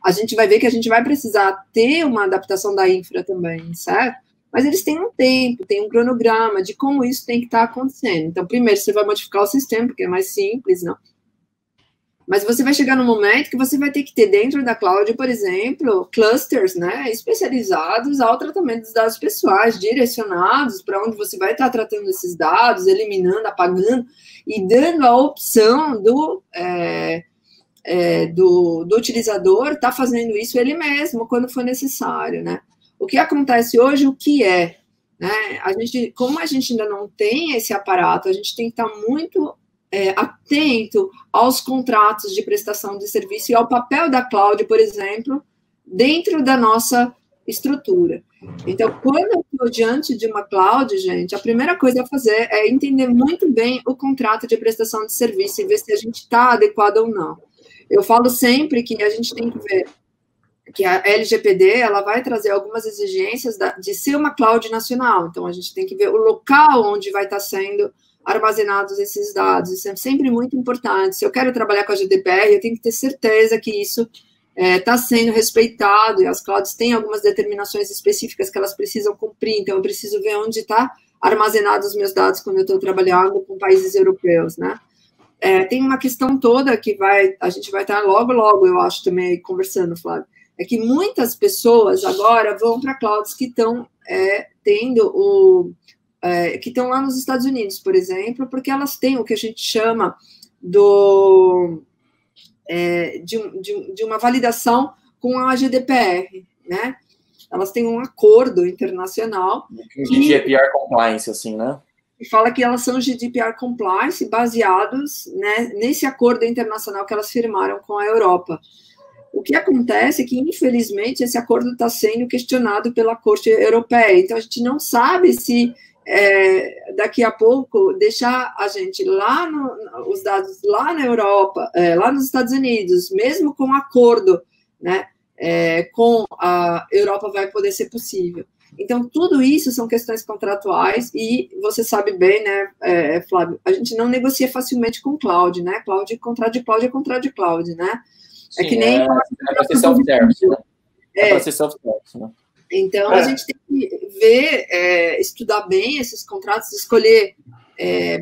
a gente vai ver que a gente vai precisar ter uma adaptação da infra também, certo? Mas eles têm um tempo, tem um cronograma de como isso tem que estar acontecendo. Então, primeiro, você vai modificar o sistema, porque é mais simples, não? Mas você vai chegar no momento que você vai ter que ter dentro da cloud, por exemplo, clusters, né, especializados ao tratamento dos dados pessoais, direcionados para onde você vai estar tratando esses dados, eliminando, apagando e dando a opção do utilizador estar fazendo isso ele mesmo quando for necessário, né? O que acontece hoje, o que é? Né? Como a gente ainda não tem esse aparato, a gente tem que estar muito atento aos contratos de prestação de serviço e ao papel da cloud, por exemplo, dentro da nossa estrutura. Então, quando eu estou diante de uma cloud, gente, a primeira coisa a fazer é entender muito bem o contrato de prestação de serviço e ver se a gente está adequado ou não. Eu falo sempre que a gente tem que ver que a LGPD ela vai trazer algumas exigências de ser uma cloud nacional. Então, a gente tem que ver o local onde vai estar sendo armazenados esses dados. Isso é sempre muito importante. Se eu quero trabalhar com a GDPR, eu tenho que ter certeza que isso está sendo respeitado, e as clouds têm algumas determinações específicas que elas precisam cumprir, então eu preciso ver onde está armazenados os meus dados quando eu estou trabalhando com países europeus, né? Tem uma questão toda que a gente vai estar logo, eu acho, também conversando, Flávio, é que muitas pessoas agora vão para clouds que estão que estão lá nos Estados Unidos, por exemplo, porque elas têm o que a gente chama de uma validação com a GDPR, né? Elas têm um acordo internacional.
GDPR compliance, assim, né?
Que fala que elas são GDPR compliance baseados, né, nesse acordo internacional que elas firmaram com a Europa. O que acontece é que, infelizmente, esse acordo está sendo questionado pela Corte Europeia. Então, a gente não sabe se daqui a pouco deixar a gente os dados lá na Europa, lá nos Estados Unidos, mesmo com acordo, né, com a Europa vai poder ser possível. Então, tudo isso são questões contratuais e você sabe bem, né, Flávio, a gente não negocia facilmente com cloud, né? Contrato de cloud é contrato de cloud, né?
Sim, que nem... para ser self-service, né? Para ser self-service, né?
Então, a gente tem que ver, estudar bem esses contratos, escolher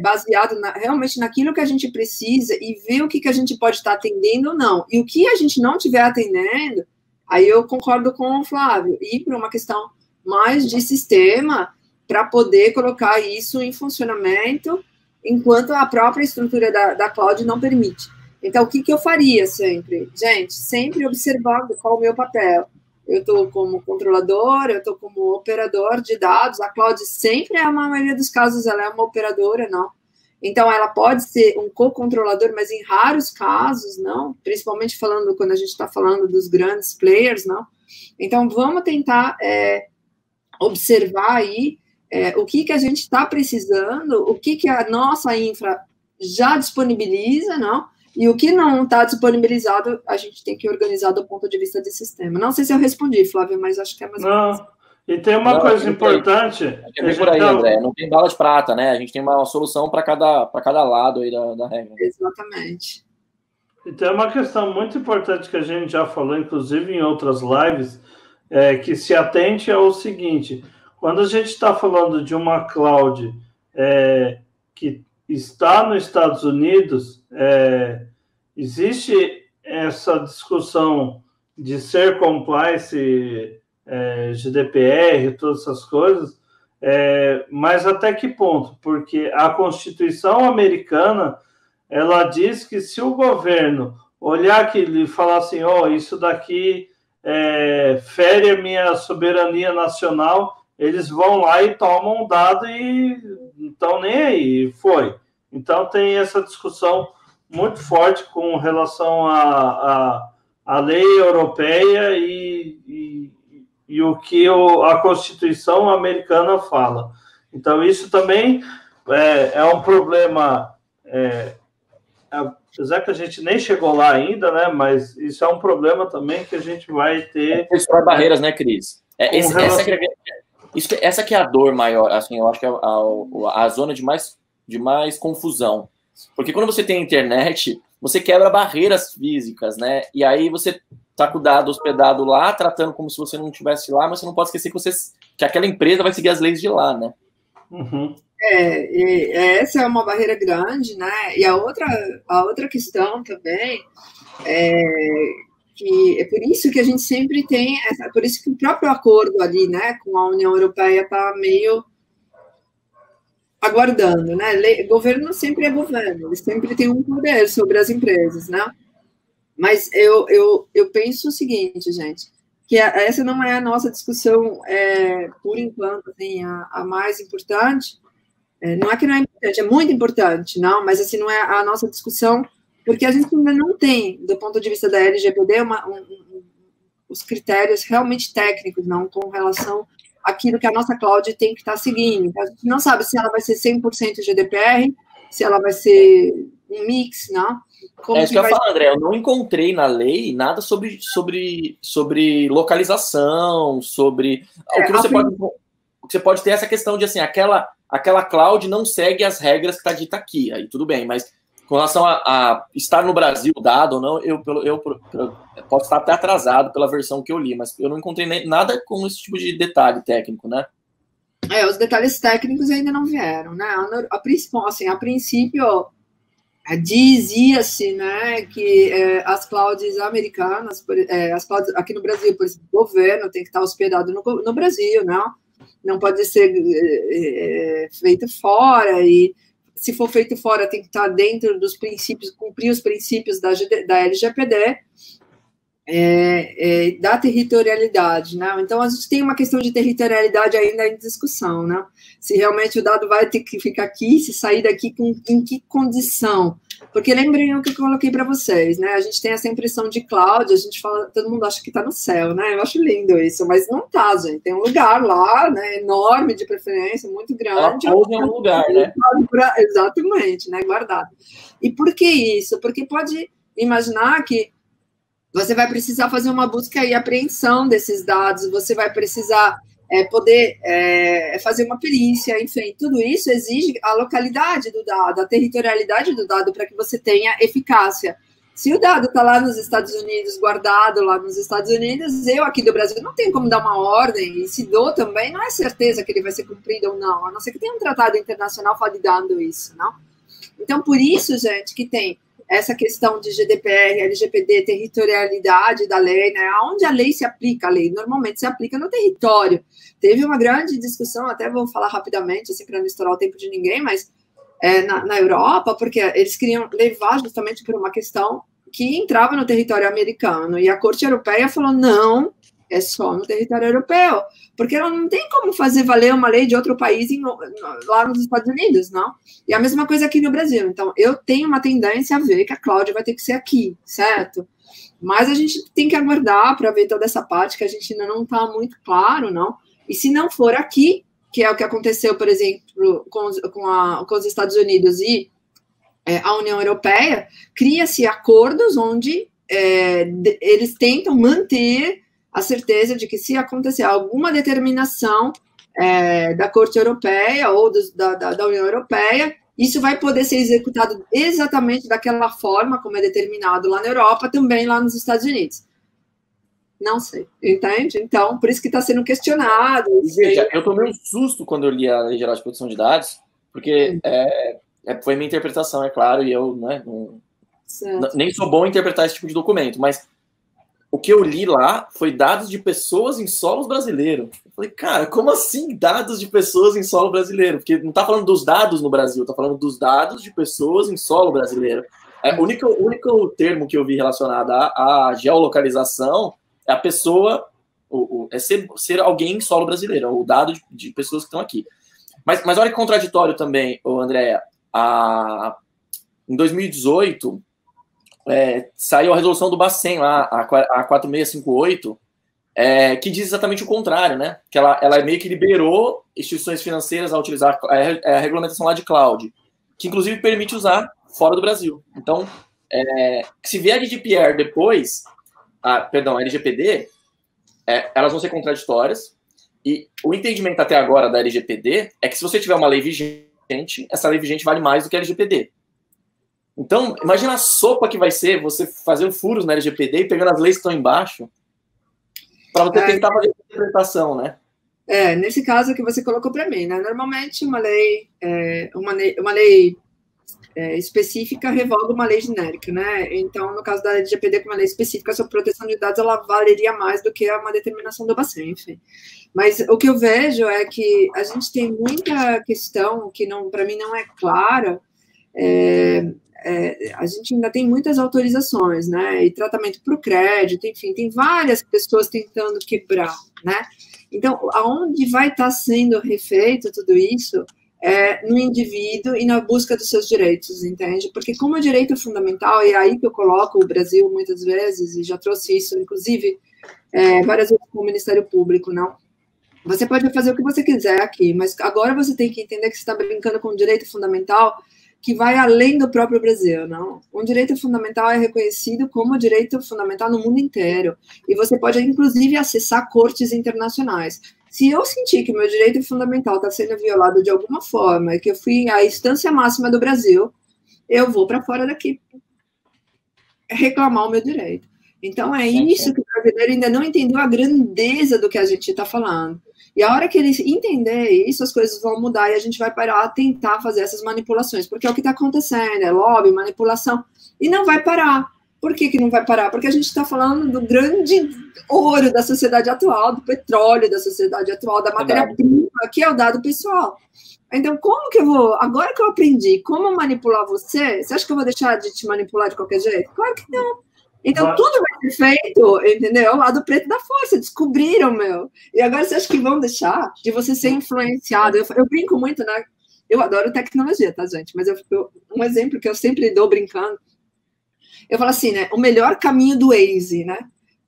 baseado realmente naquilo que a gente precisa e ver o que a gente pode estar atendendo ou não. E o que a gente não estiver atendendo, aí eu concordo com o Flávio, ir para uma questão mais de sistema para poder colocar isso em funcionamento enquanto a própria estrutura da cloud não permite. Então, o que eu faria sempre? Gente, sempre observando qual é o meu papel. Eu estou como controlador, eu estou como operador de dados, a cloud sempre, na maioria dos casos, ela é uma operadora, não. Então, ela pode ser um co-controlador, mas em raros casos, não, principalmente quando a gente está falando dos grandes players, não. Então, vamos tentar observar aí o que a gente está precisando, o que a nossa infra já disponibiliza, não, e o que não está disponibilizado, a gente tem que organizar do ponto de vista de sistema. Não sei se eu respondi, Flávio, mas acho que é mais ou menos.
E tem uma coisa importante.
É por aí, André. Não tem bala de prata, né? A gente tem uma solução para cada lado aí da regra.
Exatamente.
E tem uma questão muito importante que a gente já falou, inclusive em outras lives, que se atente ao seguinte: quando a gente está falando de uma cloud que está nos Estados Unidos, existe essa discussão de ser compliance, GDPR, todas essas coisas, mas até que ponto? Porque a Constituição americana, ela diz que se o governo olhar aquilo e falar assim, isso daqui fere a minha soberania nacional, eles vão lá e tomam um dado e não estão nem aí, foi. Então tem essa discussão muito forte com relação à lei europeia e o que a Constituição americana fala. Então, isso também é um problema, apesar que a gente nem chegou lá ainda, né? Mas isso é um problema também que a gente vai ter...
Destrói barreiras, né, Cris? Essa que é a dor maior, assim, eu acho que é a zona de mais confusão. Porque quando você tem internet, você quebra barreiras físicas, né? E aí você tá com o dado hospedado lá, tratando como se você não estivesse lá, mas você não pode esquecer que aquela empresa vai seguir as leis de lá, né?
Uhum.
Essa é uma barreira grande, né? E a outra questão também que é por isso que a gente sempre tem, por isso que o próprio acordo ali, né, com a União Europeia está meio aguardando, né? Governo sempre é governo, ele sempre tem um poder sobre as empresas, né? Mas eu penso o seguinte, gente, que essa não é a nossa discussão, por enquanto, assim, a mais importante. Não é que não é importante, é muito importante, não, mas assim, não é a nossa discussão, porque a gente ainda não tem, do ponto de vista da LGPD, os critérios realmente técnicos, não, com relação àquilo que a nossa cloud tem que estar seguindo. A gente não sabe se ela vai ser 100% GDPR, se ela vai ser um mix, não?
Como isso que eu ia falar, André, eu não encontrei na lei nada sobre localização, sobre... O que você pode ter essa questão de, assim, aquela cloud não segue as regras que está dita aqui, aí tudo bem, mas com relação a estar no Brasil dado ou não, eu posso estar até atrasado pela versão que eu li, mas eu não encontrei nada com esse tipo de detalhe técnico, né?
Os detalhes técnicos ainda não vieram, né? A princípio, dizia-se, né, que as clouds americanas, as clouds aqui no Brasil, por exemplo, o governo tem que estar hospedado no Brasil, não pode ser feito fora, e se for feito fora tem que estar dentro dos princípios, cumprir os princípios da LGPD, da territorialidade, né? Então, a gente tem uma questão de territorialidade ainda em discussão, né? Se realmente o dado vai ter que ficar aqui, se sair daqui, em que condição? Porque lembrem o que eu coloquei para vocês, né? A gente tem essa impressão de cloud, a gente fala, todo mundo acha que está no céu, né? Eu acho lindo isso, mas não está, gente. Tem um lugar lá, né? Enorme, de preferência, muito grande.
Ela pousa em um lugar, né?
Exatamente, né? Guardado. E por que isso? Porque pode imaginar que você vai precisar fazer uma busca e apreensão desses dados, você vai precisar poder fazer uma perícia, enfim, tudo isso exige a localidade do dado, a territorialidade do dado para que você tenha eficácia. Se o dado está lá nos Estados Unidos, guardado lá nos Estados Unidos, eu aqui do Brasil não tenho como dar uma ordem, e se dou também, não é certeza que ele vai ser cumprido ou não, a não ser que tenha um tratado internacional validando isso, não? Então, por isso, gente, que tem essa questão de GDPR, LGPD, territorialidade da lei, né? Onde a lei se aplica, a lei normalmente se aplica no território. Teve uma grande discussão, até vou falar rapidamente, assim, para não estourar o tempo de ninguém, mas na Europa, porque eles queriam levar justamente por uma questão que entrava no território americano, e a Corte Europeia falou, não, é só no território europeu, porque ela não tem como fazer valer uma lei de outro país lá nos Estados Unidos, não? E a mesma coisa aqui no Brasil. Então, eu tenho uma tendência a ver que a Cláudia vai ter que ser aqui, certo? Mas a gente tem que aguardar para ver toda essa parte que a gente ainda não está muito claro, não? E se não for aqui, que é o que aconteceu, por exemplo, com os Estados Unidos e a União Europeia, cria-se acordos onde eles tentam manter a certeza de que se acontecer alguma determinação da Corte Europeia ou da União Europeia, isso vai poder ser executado exatamente daquela forma como é determinado lá na Europa, também lá nos Estados Unidos. Não sei, entende? Então, por isso que está sendo questionado.
Veja, eu tomei um susto quando eu li a Lei Geral de Proteção de Dados, porque foi minha interpretação, é claro, e eu nem sou bom em interpretar esse tipo de documento, mas o que eu li lá foi dados de pessoas em solo brasileiro. Eu falei, cara, como assim dados de pessoas em solo brasileiro? Porque não está falando dos dados no Brasil, está falando dos dados de pessoas em solo brasileiro. O único termo que eu vi relacionado à geolocalização é a pessoa, ser alguém em solo brasileiro, o dado de pessoas que estão aqui. Mas olha que contraditório também, Andréa. Em 2018, saiu a resolução do Bacen, lá, a 4658, que diz exatamente o contrário, né? Que ela meio que liberou instituições financeiras a utilizar a regulamentação lá de cloud, que inclusive permite usar fora do Brasil. Então, se vier a GDPR depois, a LGPD, elas vão ser contraditórias, e o entendimento até agora da LGPD é que se você tiver uma lei vigente, essa lei vigente vale mais do que a LGPD. Então, imagina a sopa que vai ser você fazer furos na LGPD e pegando as leis que estão embaixo para você tentar fazer a interpretação, né?
Nesse caso que você colocou para mim, né? Normalmente uma lei específica revoga uma lei genérica, né? Então, no caso da LGPD, com uma lei específica sobre proteção de dados, ela valeria mais do que uma determinação do Bacen, enfim. Mas o que eu vejo é que a gente tem muita questão que, para mim, não é clara. A gente ainda tem muitas autorizações, né? E tratamento para o crédito, enfim, tem várias pessoas tentando quebrar, né? Então, aonde vai estar sendo refeito tudo isso no indivíduo e na busca dos seus direitos, entende? Porque como o direito fundamental, e é aí que eu coloco o Brasil muitas vezes, e já trouxe isso, inclusive, várias vezes com o Ministério Público, não? Você pode fazer o que você quiser aqui, mas agora você tem que entender que você está brincando com o direito fundamental que vai além do próprio Brasil, não? Um direito fundamental é reconhecido como direito fundamental no mundo inteiro, e você pode, inclusive, acessar cortes internacionais. Se eu sentir que meu direito fundamental está sendo violado de alguma forma, e que eu fui à instância máxima do Brasil, eu vou para fora daqui reclamar o meu direito. Então, isso que o brasileiro ainda não entendeu a grandeza do que a gente está falando. E a hora que ele entender isso, as coisas vão mudar e a gente vai parar a tentar fazer essas manipulações, porque é o que está acontecendo, lobby, manipulação, e não vai parar. Por que não vai parar? Porque a gente está falando do grande ouro da sociedade atual, do petróleo da sociedade atual, da matéria-prima, que é o dado pessoal. Então, como que eu vou... Agora que eu aprendi como manipular você acha que eu vou deixar de te manipular de qualquer jeito? Claro que não. Então, tudo vai ser feito, entendeu? O lado preto da força, descobriram, meu. E agora você acha que vão deixar de você ser influenciado? Eu brinco muito, né? Eu adoro tecnologia, tá, gente? Mas um exemplo que eu sempre dou brincando, eu falo assim, né? O melhor caminho do Waze, né?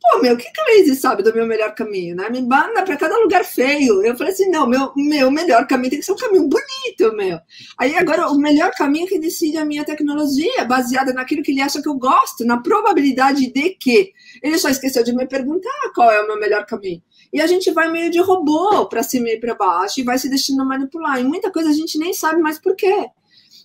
Pô, meu, o que o Waze sabe do meu melhor caminho, né? Me manda para cada lugar feio. Eu falei assim, não, meu melhor caminho tem que ser um caminho bonito, meu. Aí agora o melhor caminho que decide a minha tecnologia, baseada naquilo que ele acha que eu gosto, na probabilidade de que. Ele só esqueceu de me perguntar qual é o meu melhor caminho. E a gente vai meio de robô para cima e para baixo e vai se deixando manipular. E muita coisa a gente nem sabe mais por quê.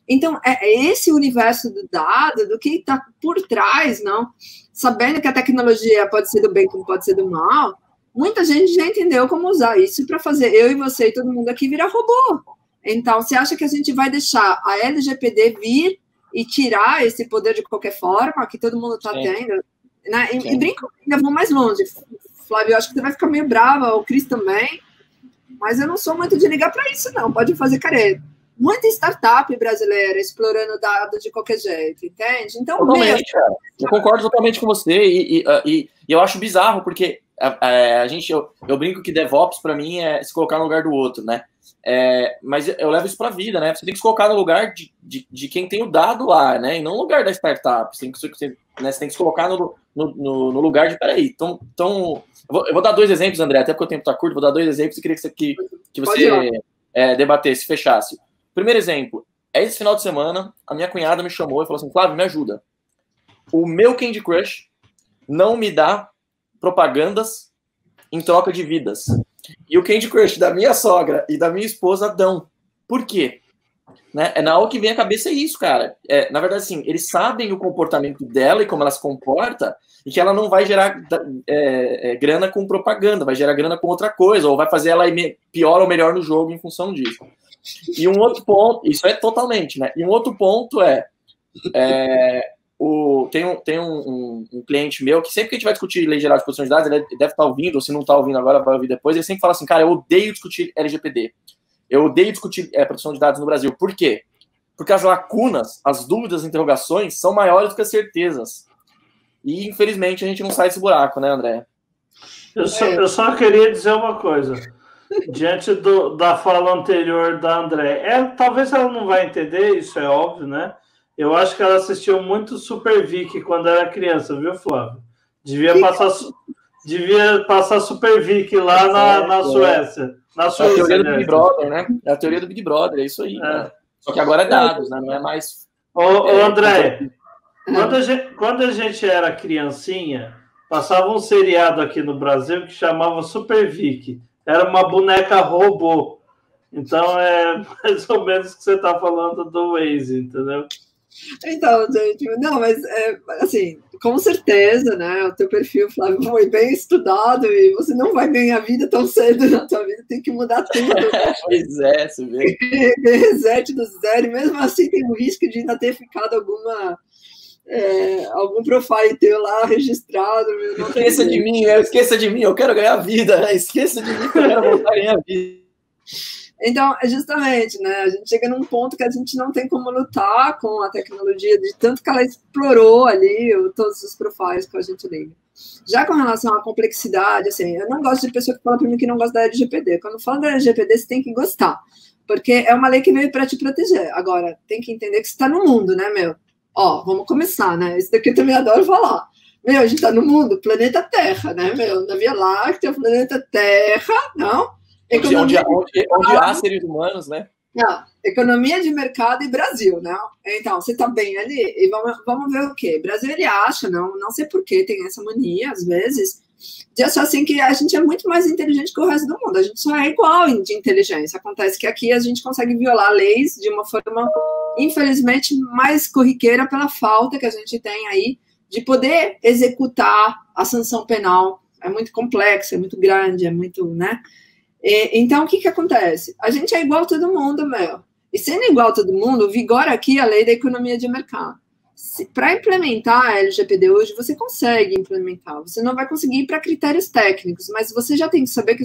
Então, esse universo do dado, do que está por trás, não? Sabendo que a tecnologia pode ser do bem como pode ser do mal, muita gente já entendeu como usar isso para fazer eu e você e todo mundo aqui virar robô. Então, você acha que a gente vai deixar a LGPD vir e tirar esse poder de qualquer forma, que todo mundo está tendo? Né? E brinco, ainda vou mais longe. Flávio, eu acho que você vai ficar meio brava, o Cris também, mas eu não sou muito de ligar para isso, não. Pode fazer careta. Muita startup brasileira explorando dados de qualquer jeito, entende? Então,
totalmente, cara. Eu concordo totalmente com você e eu acho bizarro, porque Eu brinco que DevOps, para mim, é se colocar no lugar do outro, né? Mas eu levo isso para a vida, né? Você tem que se colocar no lugar de quem tem o dado lá, né? E não no lugar da startup. Você tem que se colocar no lugar de, peraí, então eu vou dar 2 exemplos, André, até porque o tempo está curto, vou dar 2 exemplos e queria que você debatesse, fechasse. Primeiro exemplo, esse final de semana, a minha cunhada me chamou e falou assim, Flávio, me ajuda. O meu Candy Crush não me dá propagandas em troca de vidas. E o Candy Crush da minha sogra e da minha esposa dão. Por quê? Né? Na hora que vem a cabeça é isso, cara. Na verdade, assim, eles sabem o comportamento dela e como ela se comporta e que ela não vai gerar grana com propaganda, vai gerar grana com outra coisa, ou vai fazer ela ir pior ou melhor no jogo em função disso. E um outro ponto, isso é totalmente, né? E um outro ponto tem um cliente meu que sempre que a gente vai discutir lei geral de proteção de dados, ele deve estar ouvindo, ou se não está ouvindo agora, vai ouvir depois, ele sempre fala assim, cara, eu odeio discutir LGPD. Eu odeio discutir proteção de dados no Brasil. Por quê? Porque as lacunas, as dúvidas, as interrogações são maiores do que as certezas. E, infelizmente, a gente não sai desse buraco, né, André?
Eu só queria dizer uma coisa. Diante da fala anterior da André. Talvez ela não vai entender, isso é óbvio, né? Eu acho que ela assistiu muito Super Vic quando era criança, viu, Flávio? Devia passar Super Vic lá na Suécia. Na Suíça,
a teoria do Big Brother, né? É a teoria do Big Brother, é isso aí. Né? Só que agora é dados, né? Não é mais...
Ô, André, quando a gente era criancinha, passava um seriado aqui no Brasil que chamava Super Vic. Era uma boneca robô. Então, é mais ou menos o que você está falando do Waze, entendeu?
Então, gente, não, mas assim, com certeza, né? O teu perfil, Flávio, foi bem estudado e você não vai ganhar vida tão cedo na tua vida, tem que mudar tudo.
Pois é, você vê.
Reset do zero, e mesmo assim tem o risco de ainda ter ficado algum profile teu lá registrado.
Esqueça de mim, eu quero ganhar vida, esqueça de mim que eu quero voltar a ganhar vida.
Então, justamente, né, a gente chega num ponto que a gente não tem como lutar com a tecnologia, de tanto que ela explorou ali todos os profiles que a gente liga. Já com relação à complexidade, assim, eu não gosto de pessoa que fala para mim que não gosta da LGPD. Quando fala da LGPD, você tem que gostar, porque é uma lei que veio para te proteger. Agora, tem que entender que você está no mundo, né, meu? Ó, vamos começar, né? Isso daqui eu também adoro falar. Meu, a gente está no mundo, planeta Terra, né, meu? Na Via Láctea, planeta Terra, não?
Onde há seres humanos, né?
Não, economia de mercado e Brasil, né? Então, você tá bem ali, e vamos ver o quê? Brasil, ele acha, não sei por que tem essa mania, às vezes, de achar assim que a gente é muito mais inteligente que o resto do mundo, a gente só é igual de inteligência. Acontece que aqui a gente consegue violar leis de uma forma, infelizmente, mais corriqueira pela falta que a gente tem aí de poder executar a sanção penal. É muito complexo, é muito grande, é muito, né? Então, o que acontece? A gente é igual a todo mundo, meu. E sendo igual a todo mundo, vigora aqui a lei da economia de mercado. Para implementar a LGPD hoje, você consegue implementar. Você não vai conseguir ir para critérios técnicos, mas você já tem que saber que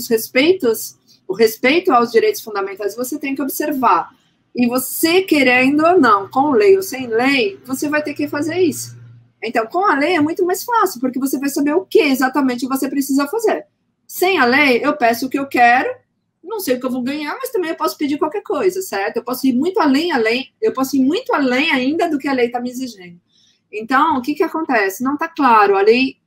o respeito aos direitos fundamentais, você tem que observar. E você, querendo ou não, com lei ou sem lei, você vai ter que fazer isso. Então, com a lei é muito mais fácil, porque você vai saber o que exatamente você precisa fazer. Sem a lei, eu peço o que eu quero, não sei o que eu vou ganhar, mas também eu posso pedir qualquer coisa, certo? Eu posso ir muito além, eu posso ir muito além ainda do que a lei está me exigindo. Então, o que acontece? Não está claro. A lei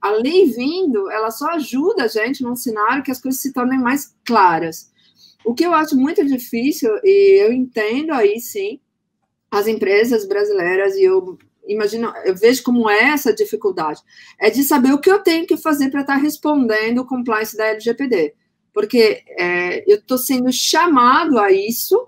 vindo, ela só ajuda a gente num cenário que as coisas se tornem mais claras. O que eu acho muito difícil, e eu entendo aí, sim, as empresas brasileiras, e eu vejo como é essa dificuldade, é de saber o que eu tenho que fazer para estar respondendo o compliance da LGPD, porque eu estou sendo chamado a isso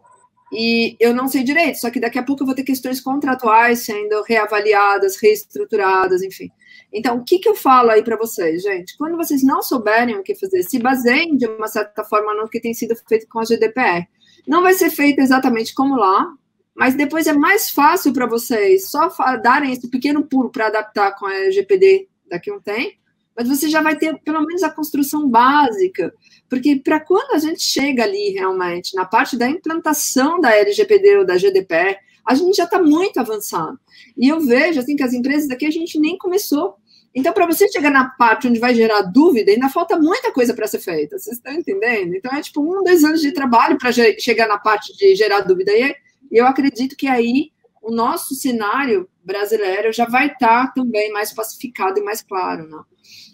e eu não sei direito, só que daqui a pouco eu vou ter questões contratuais sendo reavaliadas, reestruturadas, enfim. Então, o que eu falo aí para vocês, gente? Quando vocês não souberem o que fazer, se baseiem de uma certa forma no que tem sido feito com a GDPR. Não vai ser feito exatamente como lá, mas depois é mais fácil para vocês só darem esse pequeno pulo para adaptar com a LGPD daqui a um tempo, mas você já vai ter pelo menos a construção básica, porque para quando a gente chega ali realmente na parte da implantação da LGPD ou da GDPR, a gente já está muito avançado. E eu vejo assim que as empresas daqui a gente nem começou. Então, para você chegar na parte onde vai gerar dúvida, ainda falta muita coisa para ser feita. Vocês estão entendendo? Então, é tipo 1, 2 anos de trabalho para chegar na parte de gerar dúvida. E eu acredito que aí o nosso cenário brasileiro já vai estar também mais pacificado e mais claro, né?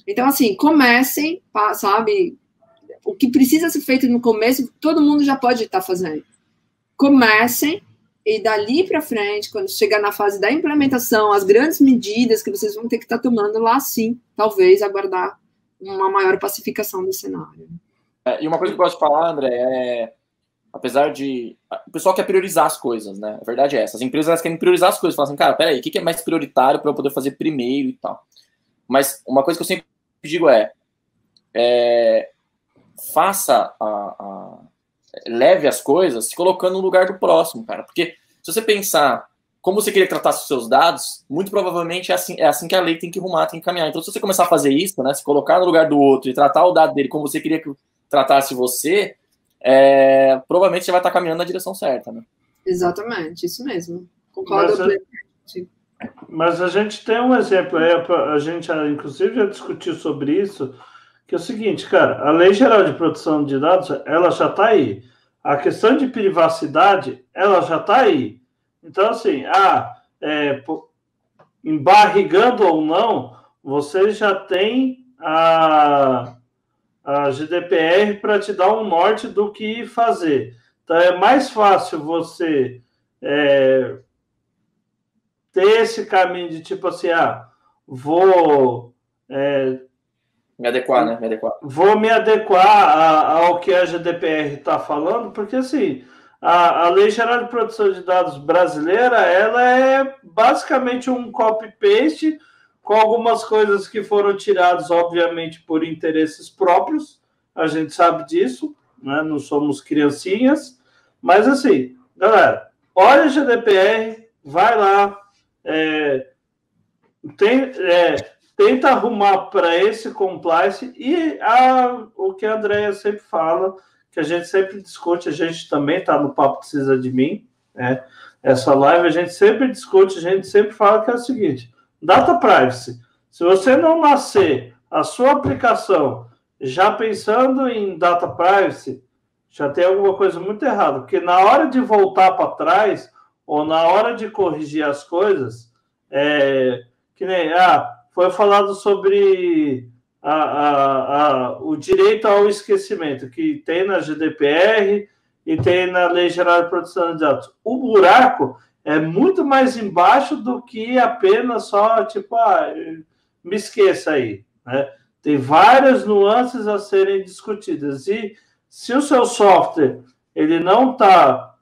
Então, assim, comecem, sabe? O que precisa ser feito no começo, todo mundo já pode estar fazendo. Comecem, e dali para frente, quando chegar na fase da implementação, as grandes medidas que vocês vão ter que estar tomando lá, sim, talvez aguardar uma maior pacificação do cenário.
E uma coisa que eu gosto de falar, André, apesar de... O pessoal quer priorizar as coisas, né? A verdade é essa. As empresas elas querem priorizar as coisas. Falam assim, cara, peraí, o que é mais prioritário para eu poder fazer primeiro e tal? Mas uma coisa que eu sempre digo faça leve as coisas se colocando no lugar do próximo, cara. Porque se você pensar como você queria tratar os seus dados, muito provavelmente é assim que a lei tem que rumar, tem que caminhar. Então, se você começar a fazer isso, né, se colocar no lugar do outro e tratar o dado dele como você queria que tratasse você, provavelmente você vai estar caminhando na direção certa, né?
Exatamente, isso mesmo. Concordo plenamente.
Mas a gente tem um exemplo, a gente inclusive já discutiu sobre isso, que é o seguinte, cara, a Lei Geral de Proteção de Dados, ela já está aí. A questão de privacidade, ela já está aí. Então, assim, embarrigando ou não, você já tem a GDPR para te dar um norte do que fazer. Então, é mais fácil você ter esse caminho de tipo assim, vou...
me adequar, né? Me adequar.
Vou me adequar ao que a GDPR está falando, porque assim, a Lei Geral de Proteção de Dados brasileira, ela é basicamente um copy-paste com algumas coisas que foram tiradas, obviamente, por interesses próprios, a gente sabe disso, né? Não somos criancinhas, mas assim, galera, olha a GDPR, vai lá, tenta arrumar para esse compliance e o que a Andrea sempre fala, que a gente sempre discute, a gente também está no Papo Precisa de Mim, né? Essa live a gente sempre discute, a gente sempre fala que é o seguinte, data privacy, se você não nascer a sua aplicação já pensando em data privacy, já tem alguma coisa muito errada, porque na hora de voltar para trás, ou na hora de corrigir as coisas, que nem, foi falado sobre o direito ao esquecimento, que tem na GDPR e tem na Lei Geral de Proteção de Dados. O buraco é muito mais embaixo do que apenas só, tipo, me esqueça aí, né? Tem várias nuances a serem discutidas. E se o seu software ele não está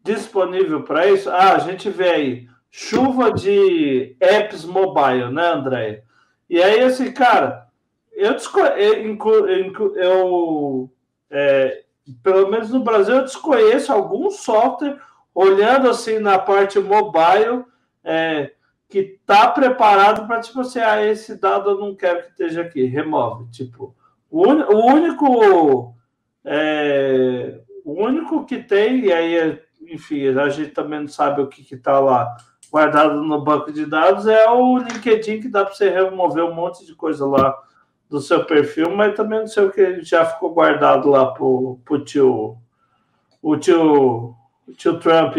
disponível para isso, a gente vê aí chuva de apps mobile, né, André? E aí, assim, cara, pelo menos no Brasil, eu desconheço algum software olhando assim na parte mobile que está preparado para, tipo assim, esse dado eu não quero que esteja aqui, remove. Tipo, o único que tem, e aí, enfim, a gente também não sabe o que está lá guardado no banco de dados, é o LinkedIn, que dá para você remover um monte de coisa lá do seu perfil, mas também não sei o que já ficou guardado lá pro tio Trump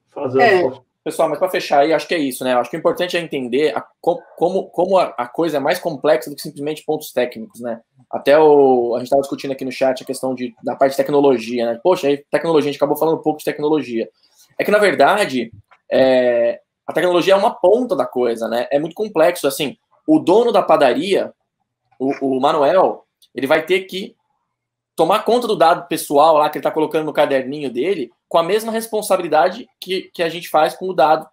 fazer.
Pessoal, mas para fechar aí, acho que é isso, né? Acho que o importante é entender como a coisa é mais complexa do que simplesmente pontos técnicos, né? Até a gente estava discutindo aqui no chat a questão da parte de tecnologia, né? Poxa, aí tecnologia, a gente acabou falando um pouco de tecnologia. É que, na verdade, a tecnologia é uma ponta da coisa, né? É muito complexo, assim, o dono da padaria, o Manuel, ele vai ter que tomar conta do dado pessoal lá que ele está colocando no caderninho dele com a mesma responsabilidade que a gente faz com o dado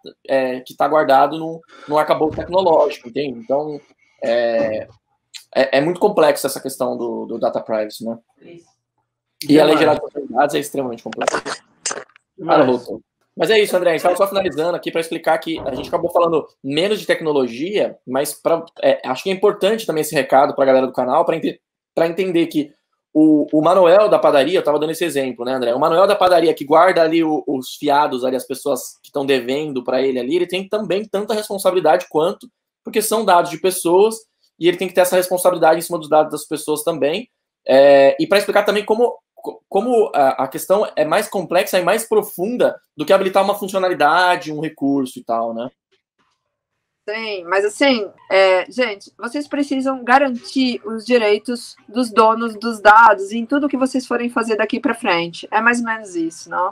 que está guardado no arcabouço tecnológico, entende? Então, é muito complexa essa questão do data privacy, né? E a Lei Geral de Proteção de Dados é extremamente complexa. Mas é isso, André. A gente estava só finalizando aqui para explicar que a gente acabou falando menos de tecnologia, mas acho que é importante também esse recado para a galera do canal, para entender que o Manuel da padaria, eu estava dando esse exemplo, né, André? O Manuel da padaria que guarda ali os fiados, ali, as pessoas que estão devendo para ele ali, ele tem também tanta responsabilidade quanto porque são dados de pessoas e ele tem que ter essa responsabilidade em cima dos dados das pessoas também. E para explicar também como a questão é mais complexa e mais profunda do que habilitar uma funcionalidade, um recurso e tal, né?
Sim, mas assim, gente, vocês precisam garantir os direitos dos donos dos dados em tudo que vocês forem fazer daqui para frente. É mais ou menos isso, não?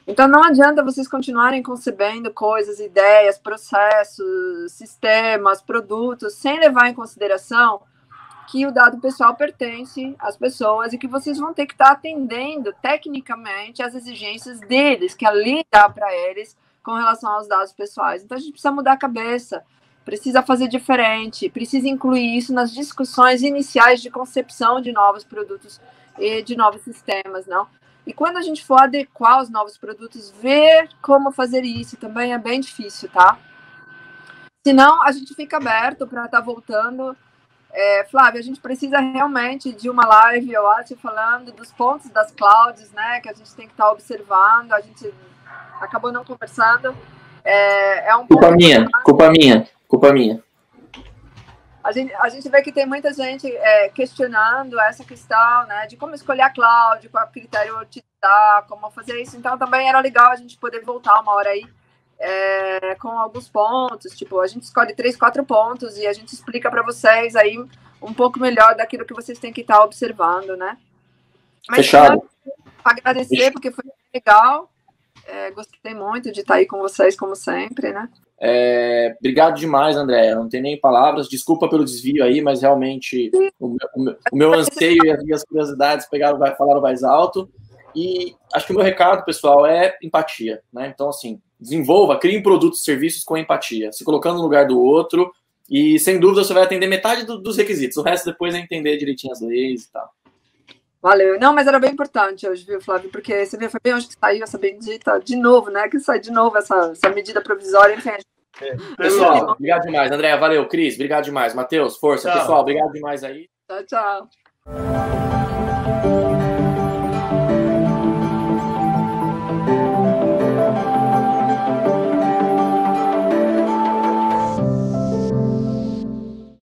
Então não adianta vocês continuarem concebendo coisas, ideias, processos, sistemas, produtos, sem levar em consideração que o dado pessoal pertence às pessoas e que vocês vão ter que estar atendendo tecnicamente às exigências deles, que a lei dá para eles com relação aos dados pessoais. Então a gente precisa mudar a cabeça. Precisa fazer diferente, precisa incluir isso nas discussões iniciais de concepção de novos produtos e de novos sistemas, não? E quando a gente for adequar os novos produtos, ver como fazer isso também é bem difícil, tá? Senão, a gente fica aberto para estar voltando. Flávia, a gente precisa realmente de uma live, eu acho, falando dos pontos das clouds, né? Que a gente tem que estar observando, a gente acabou não conversando.
Culpa minha.
A gente vê que tem muita gente questionando essa questão, né, de como escolher a cloud, qual critério utilizar, como fazer isso. Então, também era legal a gente poder voltar uma hora aí com alguns pontos. Tipo, a gente escolhe 3, 4 pontos e a gente explica para vocês aí um pouco melhor daquilo que vocês têm que estar observando, né? Mas,
fechado.
Agradecer, porque foi legal. Gostei muito de estar aí com vocês, como sempre, né?
Obrigado demais, André. Não tem nem palavras. Desculpa pelo desvio aí, mas realmente o meu anseio e as minhas curiosidades falaram mais alto. E acho que o meu recado, pessoal, é empatia, né? Então, assim, criem produtos e serviços com empatia, se colocando no lugar do outro, e sem dúvida você vai atender metade dos requisitos. O resto depois é entender direitinho as leis e tal.
Valeu. Não, mas era bem importante hoje, viu, Flávio? Porque você viu, foi bem hoje que saiu essa bendita, de novo, né? Que sai de novo essa medida provisória. Enfim,
pessoal, obrigado demais. André, valeu. Cris, obrigado demais. Matheus, força. Tchau. Pessoal, obrigado demais aí.
Tchau, tchau.